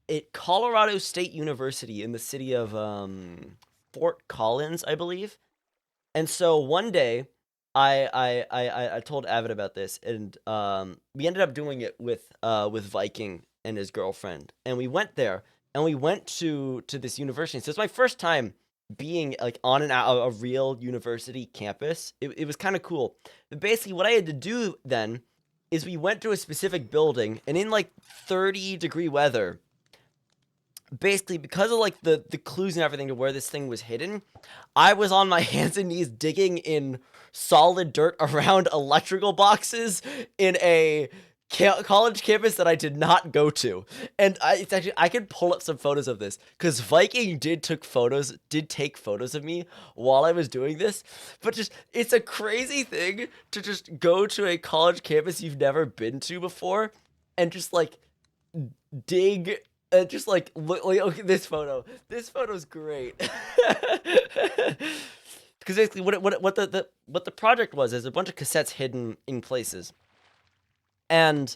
at Colorado State University in the city of Fort Collins, I believe. And so one day I told Avid about this, and we ended up doing it with Viking and his girlfriend, and we went there, and we went to this university. So it's my first time being like on a real university campus. It was kind of cool. But basically, what I had to do then is we went to a specific building, and in like 30-degree weather, basically because of like the clues and everything to where this thing was hidden, I was on my hands and knees digging in solid dirt around electrical boxes in a college campus that I did not go to. And I could pull up some photos of this because Viking did take photos of me while I was doing this. But just it's a crazy thing to just go to a college campus you've never been to before and just like dig. Just like look okay, this photo. This photo's great. Because basically, what the project was is a bunch of cassettes hidden in places, and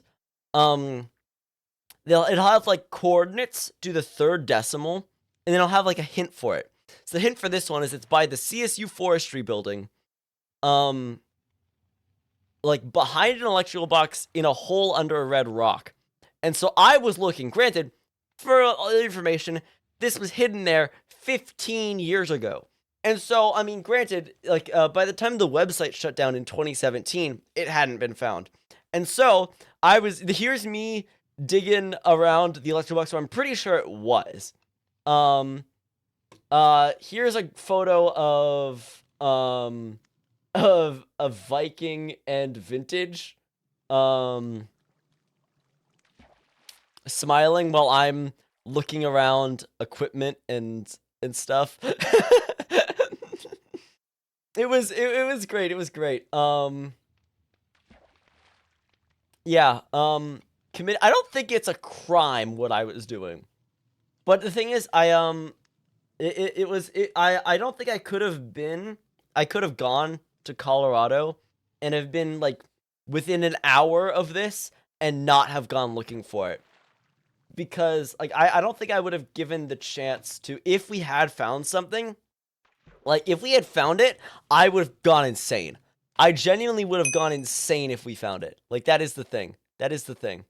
it'll have like coordinates to the third decimal, and then it'll have like a hint for it. So the hint for this one is it's by the CSU Forestry Building, like behind an electrical box in a hole under a red rock. And so I was looking. Granted, for information, this was hidden there 15 years ago. And so, I mean, granted, like by the time the website shut down in 2017, it hadn't been found. And so here's me digging around the electrical box, so I'm pretty sure it was. Here's a photo of Viking and Vintage, smiling while I'm looking around equipment and stuff. It was great. It was great. Yeah. I don't think it's a crime what I was doing, but the thing is, I don't think I could have gone to Colorado and have been like within an hour of this and not have gone looking for it. Because like I don't think I would have given the chance to, if we had found something. Like if we had found it, I would have gone insane. I genuinely would have gone insane if we found it. Like that is the thing. That is the thing.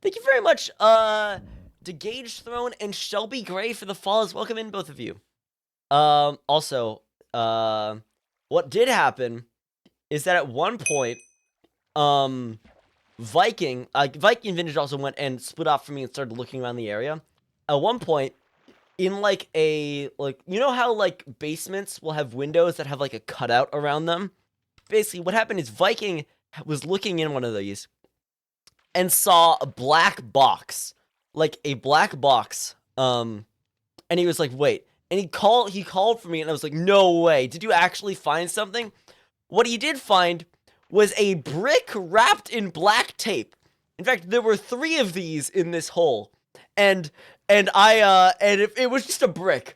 Thank you very much, DeGage Throne and Shelby Gray for the follows. Welcome in, both of you. Also, what did happen is that at one point, Viking and Vintage also went and split off from me and started looking around the area. At one point, in like you know how like basements will have windows that have like a cutout around them? Basically, what happened is Viking was looking in one of these and saw a black box. Like a black box. And he was like, wait. And he called for me, and I was like, no way. Did you actually find something? What he did find was a brick wrapped in black tape. In fact, there were 3 of these in this hole. And it was just a brick.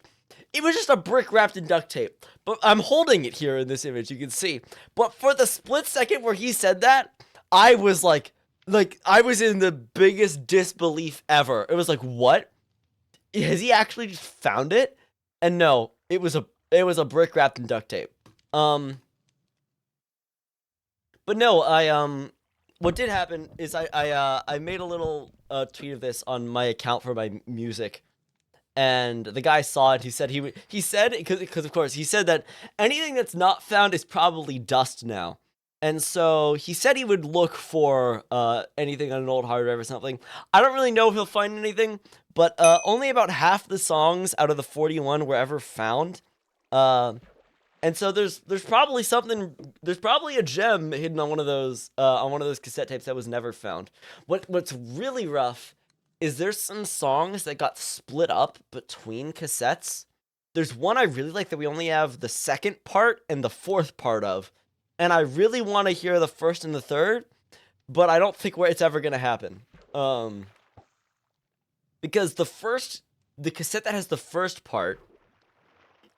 It was just a brick wrapped in duct tape. But I'm holding it here in this image, you can see. But for the split second where he said that, I was like I was in the biggest disbelief ever. It was like, what? Has he actually just found it? And no, it was a brick wrapped in duct tape. But no, what did happen is I made a little tweet of this on my account for my music, and the guy saw it. He said because of course he said that anything that's not found is probably dust now, and so he said he would look for anything on an old hard drive or something. I don't really know if he'll find anything, but only about half the songs out of the 41 were ever found. And so there's probably a gem hidden on one of those cassette tapes that was never found. What's really rough is there's some songs that got split up between cassettes. There's one I really like that we only have the second part and the fourth part of, and I really want to hear the first and the third, but I don't think it's ever gonna happen. Because the cassette that has the first part,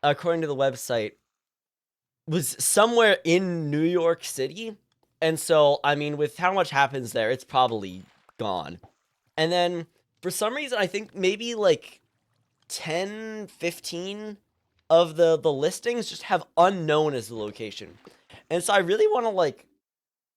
according to the website, was somewhere in New York City, and so, I mean, with how much happens there, it's probably gone. And then, for some reason, I think maybe, like, 10, 15 of the listings just have unknown as the location. And so I really want to, like,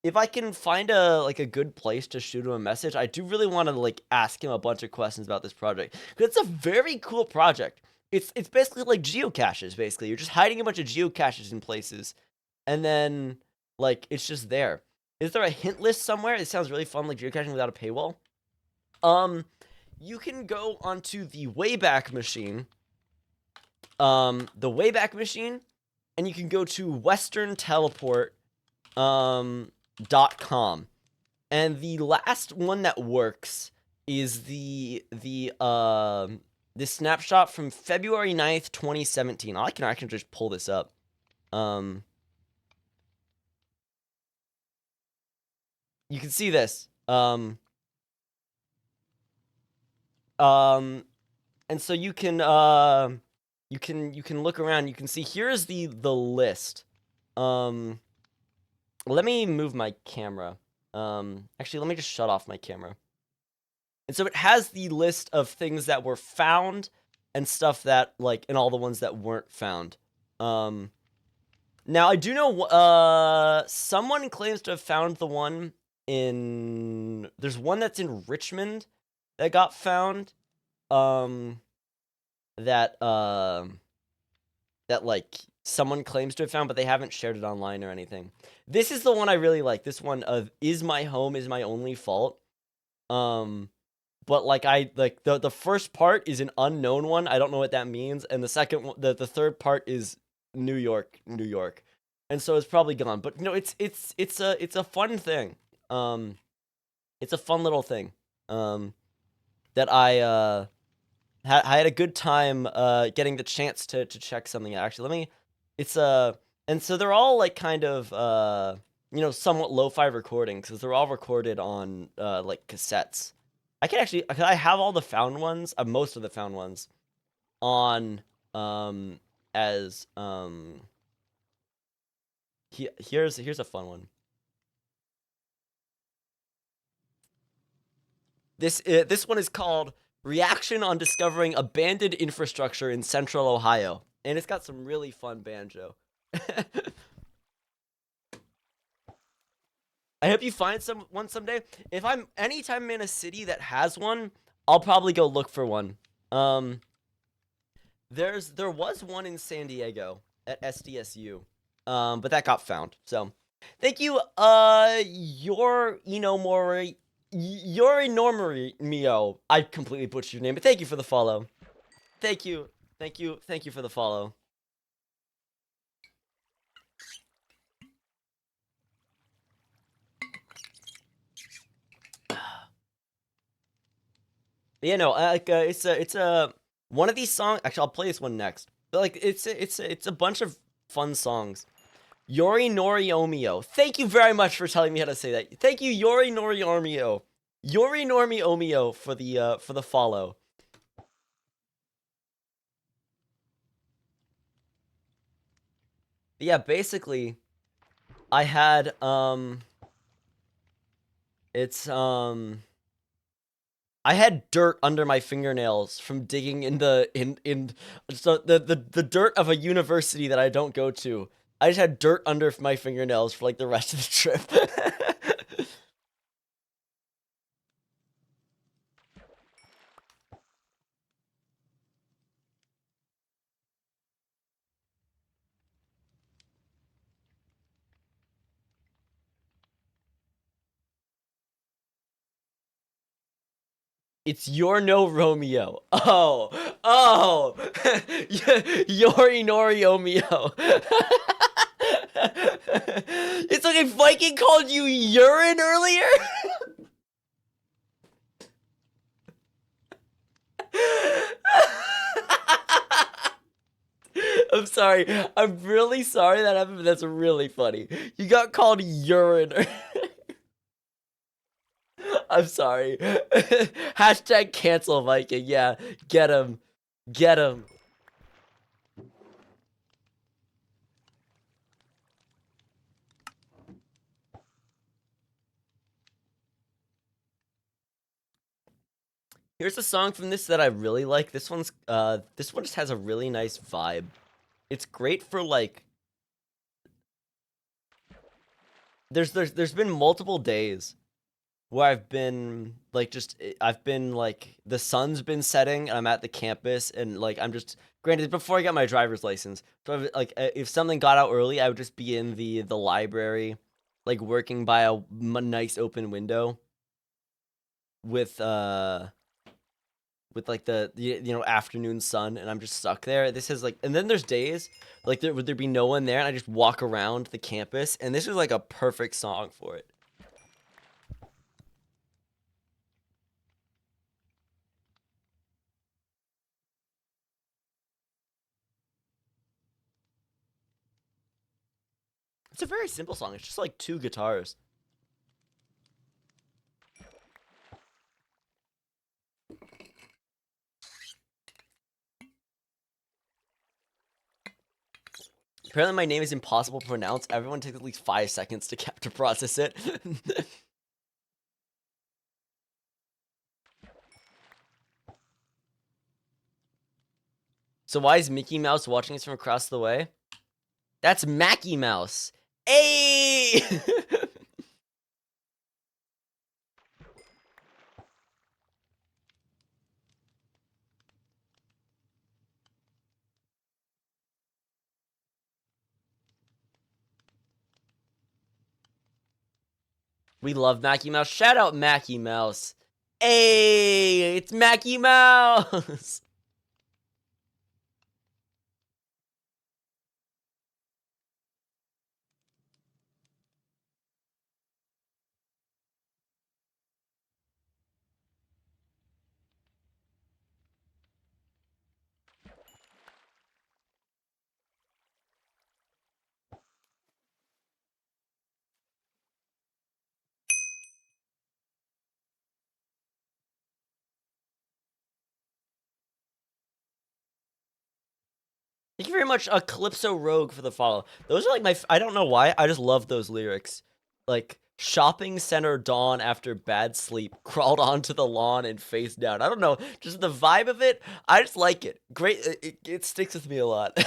if I can find a good place to shoot him a message, I do really want to, like, ask him a bunch of questions about this project. Because it's a very cool project. It's basically like geocaches, basically. You're just hiding a bunch of geocaches in places, and then, like, it's just there. Is there a hint list somewhere? It sounds really fun, like geocaching without a paywall. You can go onto the Wayback Machine. And you can go to westernteleport.com. And the last one that works is the snapshot from February 9th, 2017. I can actually just pull this up. You can see this. And so you can look around. You can see here's the list. let me move my camera. Actually, let me just shut off my camera. And so it has the list of things that were found and stuff that, like, and all the ones that weren't found. Now I do know, someone claims to have found the one there's one that's in Richmond that got found, that, that, like, someone claims to have found, but they haven't shared it online or anything. This is the one I really like. This one of "Is my home is my only fault." But like the first part is an unknown one. I don't know what that means, and the second one, the third part is New York, New York, and so it's probably gone. But no, it's a fun thing. It's a fun little thing. That I had a good time getting the chance to check something out. Actually, let me. It's and so they're all like kind of somewhat lo-fi recordings because they're all recorded on like cassettes. I have all the found ones, most of the found ones, on as here's a fun one. This one is called "Reaction on Discovering Abandoned Infrastructure in Central Ohio," and it's got some really fun banjo. I hope you find one someday. Anytime I'm in a city that has one, I'll probably go look for one. There was one in San Diego at SDSU, but that got found. So, thank you, your Normori Mio. I completely butchered your name, but thank you for the follow. Thank you, thank you for the follow. Yeah, no, it's a one of these songs. Actually, I'll play this one next. But like, it's a bunch of fun songs. Yori Nori Omio. Thank you very much for telling me how to say that. Thank you, Yori Nori Omio. Yori Normi Omio for the follow. But yeah, basically, I had it's I had dirt under my fingernails from digging in so the dirt of a university that I don't go to. I just had dirt under my fingernails for like the rest of the trip. It's your no Romeo. Oh, Yori Nori Omeo. It's like a Viking called you urine earlier. I'm sorry. I'm really sorry that happened, but that's really funny. You got called urine. I'm sorry. Hashtag cancel Viking. Yeah, get him. Get him. Here's a song from this that I really like. This one just has a really nice vibe. It's great for like there's been multiple days where I've been like the sun's been setting and I'm at the campus and like I'm just granted before I got my driver's license. So like if something got out early, I would just be in the library like working by a nice open window with like the afternoon sun and I'm just stuck there. This is like and then there's days like there would be no one there and I just walk around the campus and this is like a perfect song for it. It's a very simple song. It's just like two guitars. Apparently my name is impossible to pronounce. Everyone takes at least 5 seconds to process it. So why is Mickey Mouse watching us from across the way? That's Mackie Mouse. Hey! We love Mackie Mouse. Shout out Mackie Mouse. Hey, it's Mackie Mouse. Thank you very much, Calypso Rogue, for the follow. Those are like my. I don't know why. I just love those lyrics. Like, shopping center dawn after bad sleep, crawled onto the lawn and face down. I don't know. Just the vibe of it. I just like it. Great. It sticks with me a lot.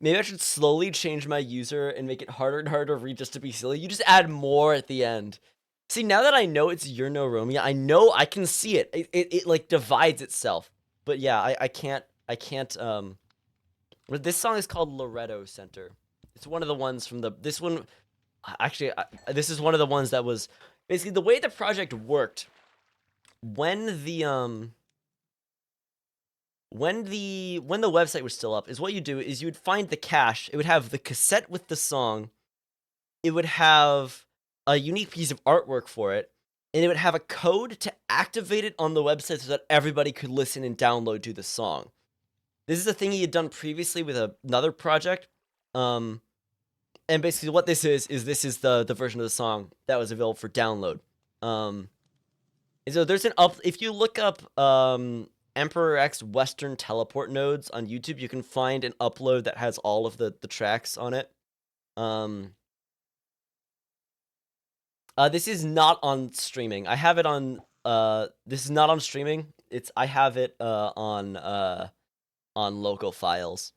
Maybe I should slowly change my user and make it harder and harder to read just to be silly. You just add more at the end. See, now that I know it's You're No Romeo, I know I can see it. It like divides itself. But yeah, I can't. This song is called Loretto Center. It's one of the ones from this one. Actually, this is one of the ones that was basically the way the project worked. When the website was still up, is what you do is you would find the cache. It would have the cassette with the song. It would have a unique piece of artwork for it, and it would have a code to activate it on the website so that everybody could listen and download to the song. This is a thing he had done previously with another project. And basically what this is this is the version of the song that was available for download. And so there's if you look up Emperor X Western Teleport Nodes on YouTube, you can find an upload that has all of the tracks on it. This is not on streaming. I have it on this is not on streaming. I have it on local files.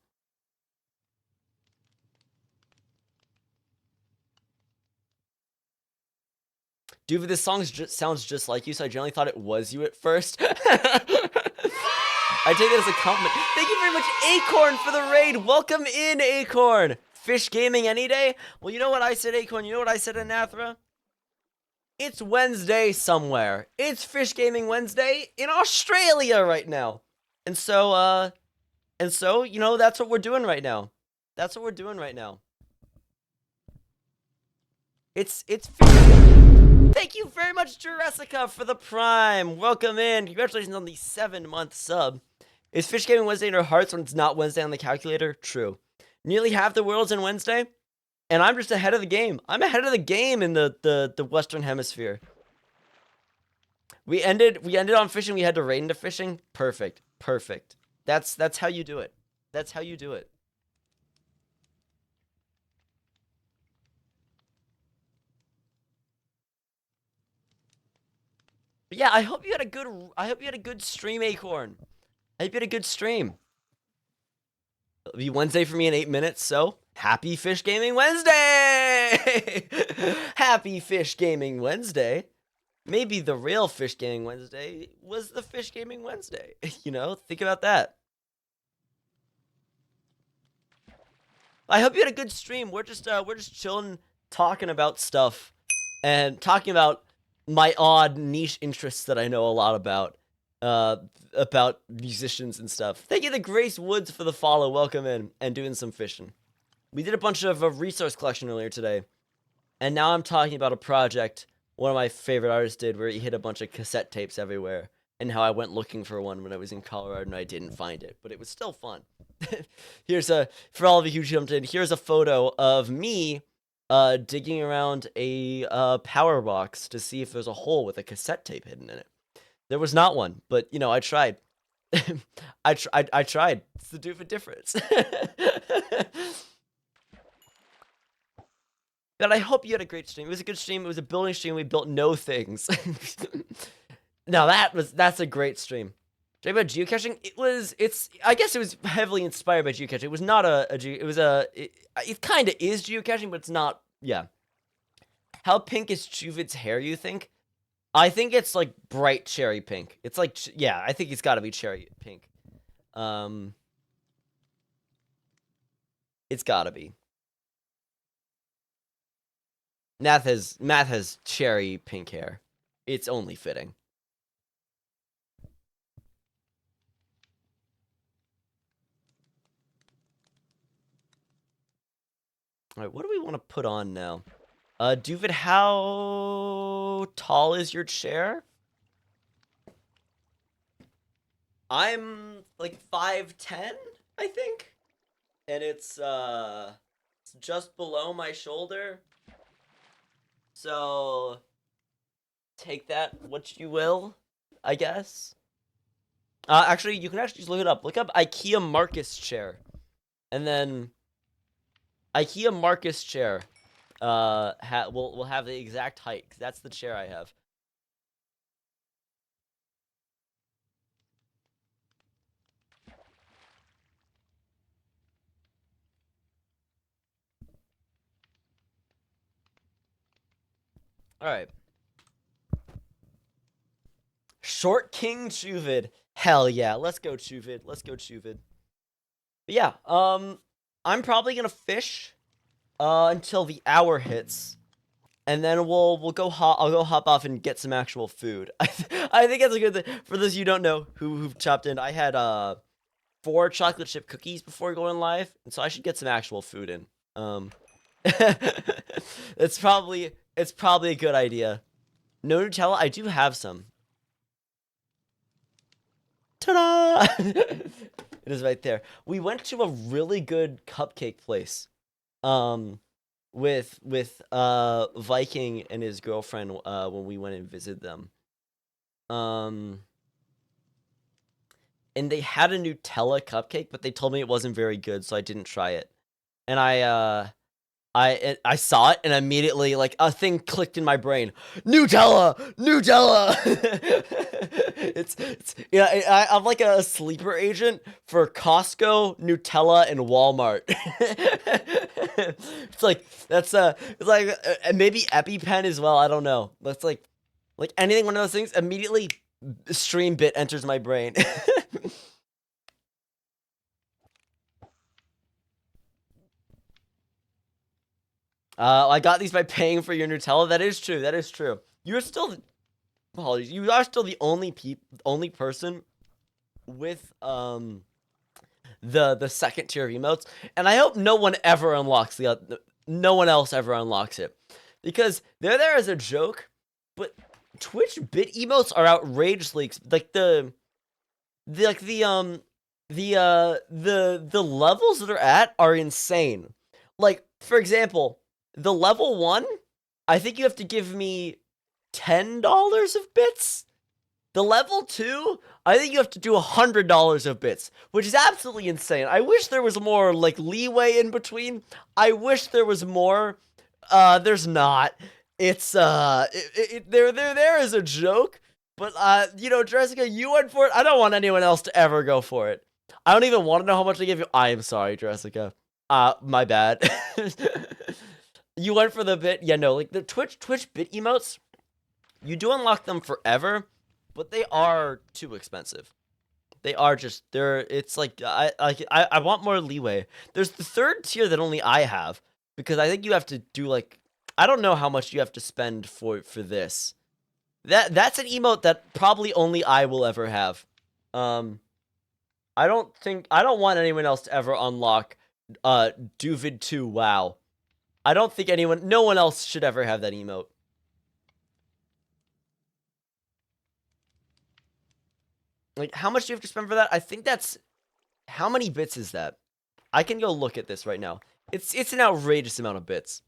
Dude, this song sounds just like you, so I generally thought it was you at first. I take it as a compliment. Thank you very much, Acorn, for the raid. Welcome in, Acorn. Fish gaming any day? Well, you know what I said, Acorn? You know what I said, Anathra? It's Wednesday somewhere. It's Fish Gaming Wednesday in Australia right now. And so, you know, that's what we're doing right now. That's what we're doing right now. It's Thank you very much, Jurassica, for the Prime. Welcome in. Congratulations on the 7-month sub. Is Fish Gaming Wednesday in our hearts when it's not Wednesday on the calculator? True. Nearly half the world's in Wednesday, and I'm just ahead of the game. I'm ahead of the game in the Western Hemisphere. We ended on fishing. We had to raid into fishing. Perfect. Perfect. That's how you do it. That's how you do it. But yeah, I hope you had a good stream, Acorn. I hope you had a good stream. It'll be Wednesday for me in 8 minutes, so happy Fish Gaming Wednesday! Happy Fish Gaming Wednesday. Maybe the real Fish Gaming Wednesday was the Fish Gaming Wednesday. You know, think about that. I hope you had a good stream. We're just chilling, talking about stuff, and talking about my odd niche interests that I know a lot about musicians and stuff. Thank you to Grace Woods for the follow. Welcome in, and doing some fishing. We did a bunch of resource collection earlier today, and now I'm talking about a project one of my favorite artists did where he hid a bunch of cassette tapes everywhere, and how I went looking for one when I was in Colorado and I didn't find it, but it was still fun. For all of you who jumped in, here's a photo of me digging around a power box to see if there's a hole with a cassette tape hidden in it. There was not one, but, you know, I tried. I tried. It's the Doofit difference. But I hope you had a great stream. It was a good stream. It was a building stream. We built no things. Now that's a great stream. Talking about geocaching, I guess it was heavily inspired by geocaching. It was not it kind of is geocaching, but it's not. Yeah. How pink is Chuvid's hair, you think? I think it's like bright cherry pink. It's like, yeah, I think it's got to be cherry pink. It's got to be. Math has cherry pink hair. It's only fitting. All right, what do we want to put on now? Doofit, how tall is your chair? I'm like 5'10", I think. And it's just below my shoulder. So take that what you will, I guess. Actually, you can actually just look it up. Look up IKEA Marcus chair. And then IKEA Marcus chair will have the exact height, 'cause that's the chair I have. All right. Short King Chuvid. Hell yeah. Let's go Chuvid. Let's go Chuvid. But yeah, I'm probably gonna fish until the hour hits. And then I'll go hop off and get some actual food. I think that's a good thing. For those of you who don't know who've chopped in, I had 4 chocolate chip cookies before going live, and so I should get some actual food in. It's probably a good idea. No Nutella, I do have some. Ta-da! It is right there. We went to a really good cupcake place. With Viking and his girlfriend when we went and visited them. And they had a Nutella cupcake, but they told me it wasn't very good, so I didn't try it. And I saw it, and immediately, like, a thing clicked in my brain. Nutella! Nutella! it's yeah, I'm like a sleeper agent for Costco, Nutella, and Walmart. It's like, it's like, maybe EpiPen as well, I don't know. That's like anything, one of those things, immediately, stream bit enters my brain. I got these by paying for your Nutella. That is true. That is true. You're still, apologies. You are still the only person with the second tier of emotes, and I hope no one ever unlocks no one else ever unlocks it, because they're there as a joke, but Twitch bit emotes are outrageously like the levels that they're at are insane. Like, for example, the level 1, I think you have to give me $10 of bits. The level 2, I think you have to do $100 of bits, which is absolutely insane. I wish there was more, like, leeway in between. I wish there was more. There's not. It's, they're there as a joke, but, you know, Jessica, you went for it. I don't want anyone else to ever go for it. I don't even want to know how much they give you. I am sorry, Jessica. My bad. You went for the bit. Yeah, no, like, the Twitch bit emotes, you do unlock them forever, but they are too expensive. They are just, it's like, I want more leeway. There's the third tier that only I have, because I think you have to do, like, I don't know how much you have to spend for this. That's an emote that probably only I will ever have. I don't want anyone else to ever unlock, Duvid 2 WoW. I don't think no one else should ever have that emote. Like, how much do you have to spend for that? I think that's... How many bits is that? I can go look at this right now. It's an outrageous amount of bits.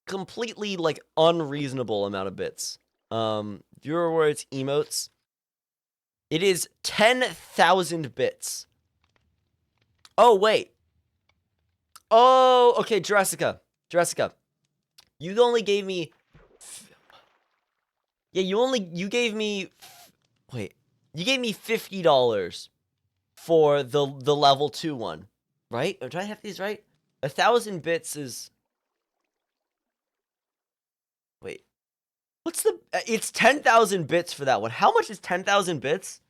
Completely, like, unreasonable amount of bits. Viewer rewards, emotes. It is 10,000 bits. Oh, wait. Oh, okay, Jessica. You only gave me... Yeah, you gave me... Wait. You gave me $50 for the level 2 one. Right? Or do I have these right? 1,000 bits is... Wait. What's the... It's 10,000 bits for that one. How much is 10,000 bits?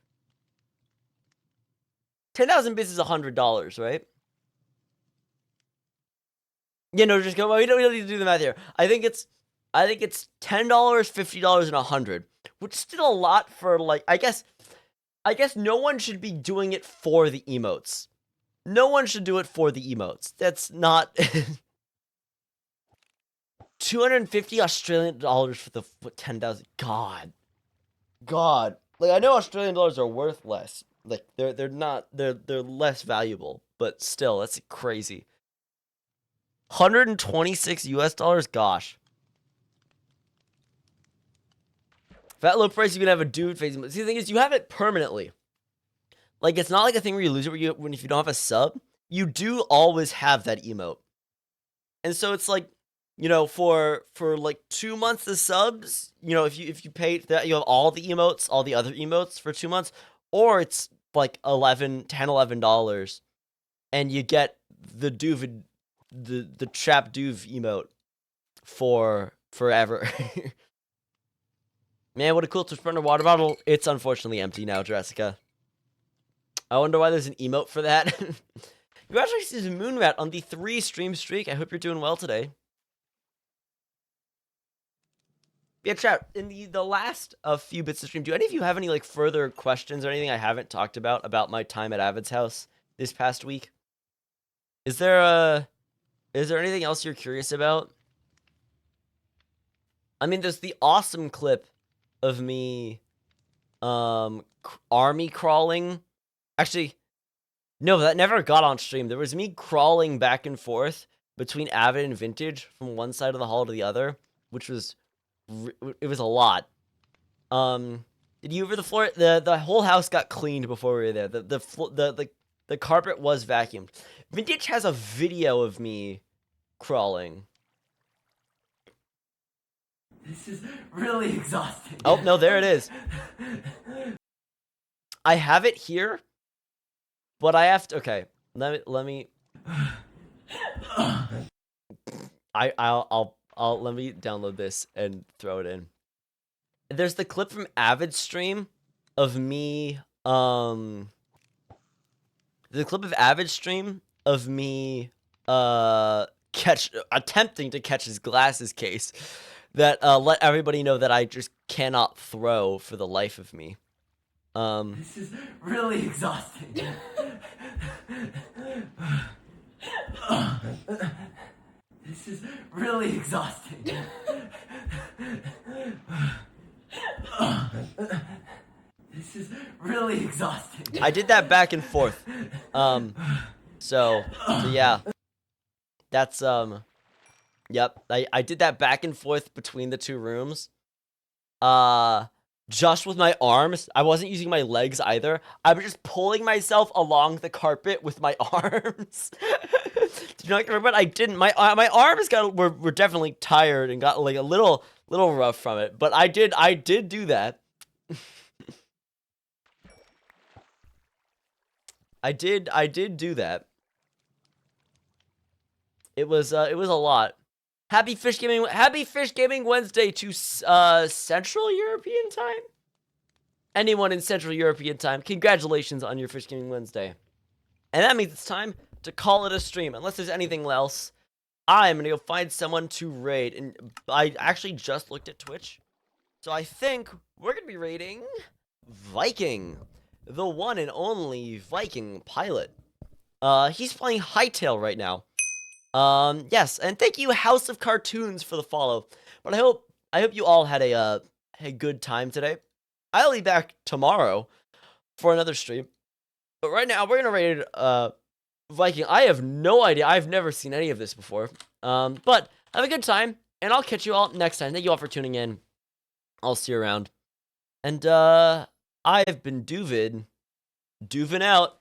10,000 bits is $100, right? Yeah, no, just go. We don't need to do the math here. I think it's $10, $50, and $100, which is still a lot for like. I guess no one should be doing it for the emotes. No one should do it for the emotes. That's not 250 Australian dollars for the 10,000. God. Like, I know Australian dollars are worth less. Like they're less valuable, but still, that's crazy. 126 US dollars? Gosh. For that low price, you can have a dude facing. See, the thing is, you have it permanently. Like, it's not like a thing where you lose it if you don't have a sub. You do always have that emote. And so it's like, you know, for like 2 months of subs, you know, if you pay that, you have all the emotes, all the other emotes for 2 months, or it's like $11, and you get the dude, the trap duve emote for forever. Man, what a cool to under water bottle. It's unfortunately empty now, Jessica. I wonder why there's an emote for that. Congratulations to Moonrat on the 3 stream streak. I hope you're doing well today. Yeah, chat, in the last few bits of stream, do any of you have any like further questions or anything I haven't talked about my time at Avid's house this past week? Is there anything else you're curious about? I mean, there's the awesome clip of me army crawling. Actually, no, that never got on stream. There was me crawling back and forth between Avid and Vintage from one side of the hall to the other, which was it was a lot. Did you over the floor? The whole house got cleaned before we were there. The carpet was vacuumed. Vintage has a video of me crawling. This is really exhausting. Oh, no, there it is. I have it here, but I have to... Okay, let me... I'll let me download this and throw it in. There's the clip from Avid stream of me... The clip of Avid stream of me attempting to catch his glasses case that let everybody know that I just cannot throw for the life of me. This is really exhausting. This is really exhausting. This is really exhausting. I did that back and forth. So yeah. That's yep. I did that back and forth between the 2 rooms. Just with my arms. I wasn't using my legs either. I was just pulling myself along the carpet with my arms. Did you not remember? I didn't. My arms were definitely tired and got like a little rough from it. But I did do that. I did do that. It was a lot. Happy Fish Gaming Wednesday to Central European time. Anyone in Central European time, congratulations on your Fish Gaming Wednesday. And that means it's time to call it a stream. Unless there's anything else, I'm gonna go find someone to raid. And I actually just looked at Twitch, so I think we're gonna be raiding Viking, the one and only Viking pilot. He's playing Hightail right now. Yes, and thank you, House of Cartoons, for the follow. But I hope you all had a good time today. I'll be back tomorrow for another stream. But right now, we're gonna raid Viking. I have no idea. I've never seen any of this before. But have a good time, and I'll catch you all next time. Thank you all for tuning in. I'll see you around. And I have been Duvid, Duvin out.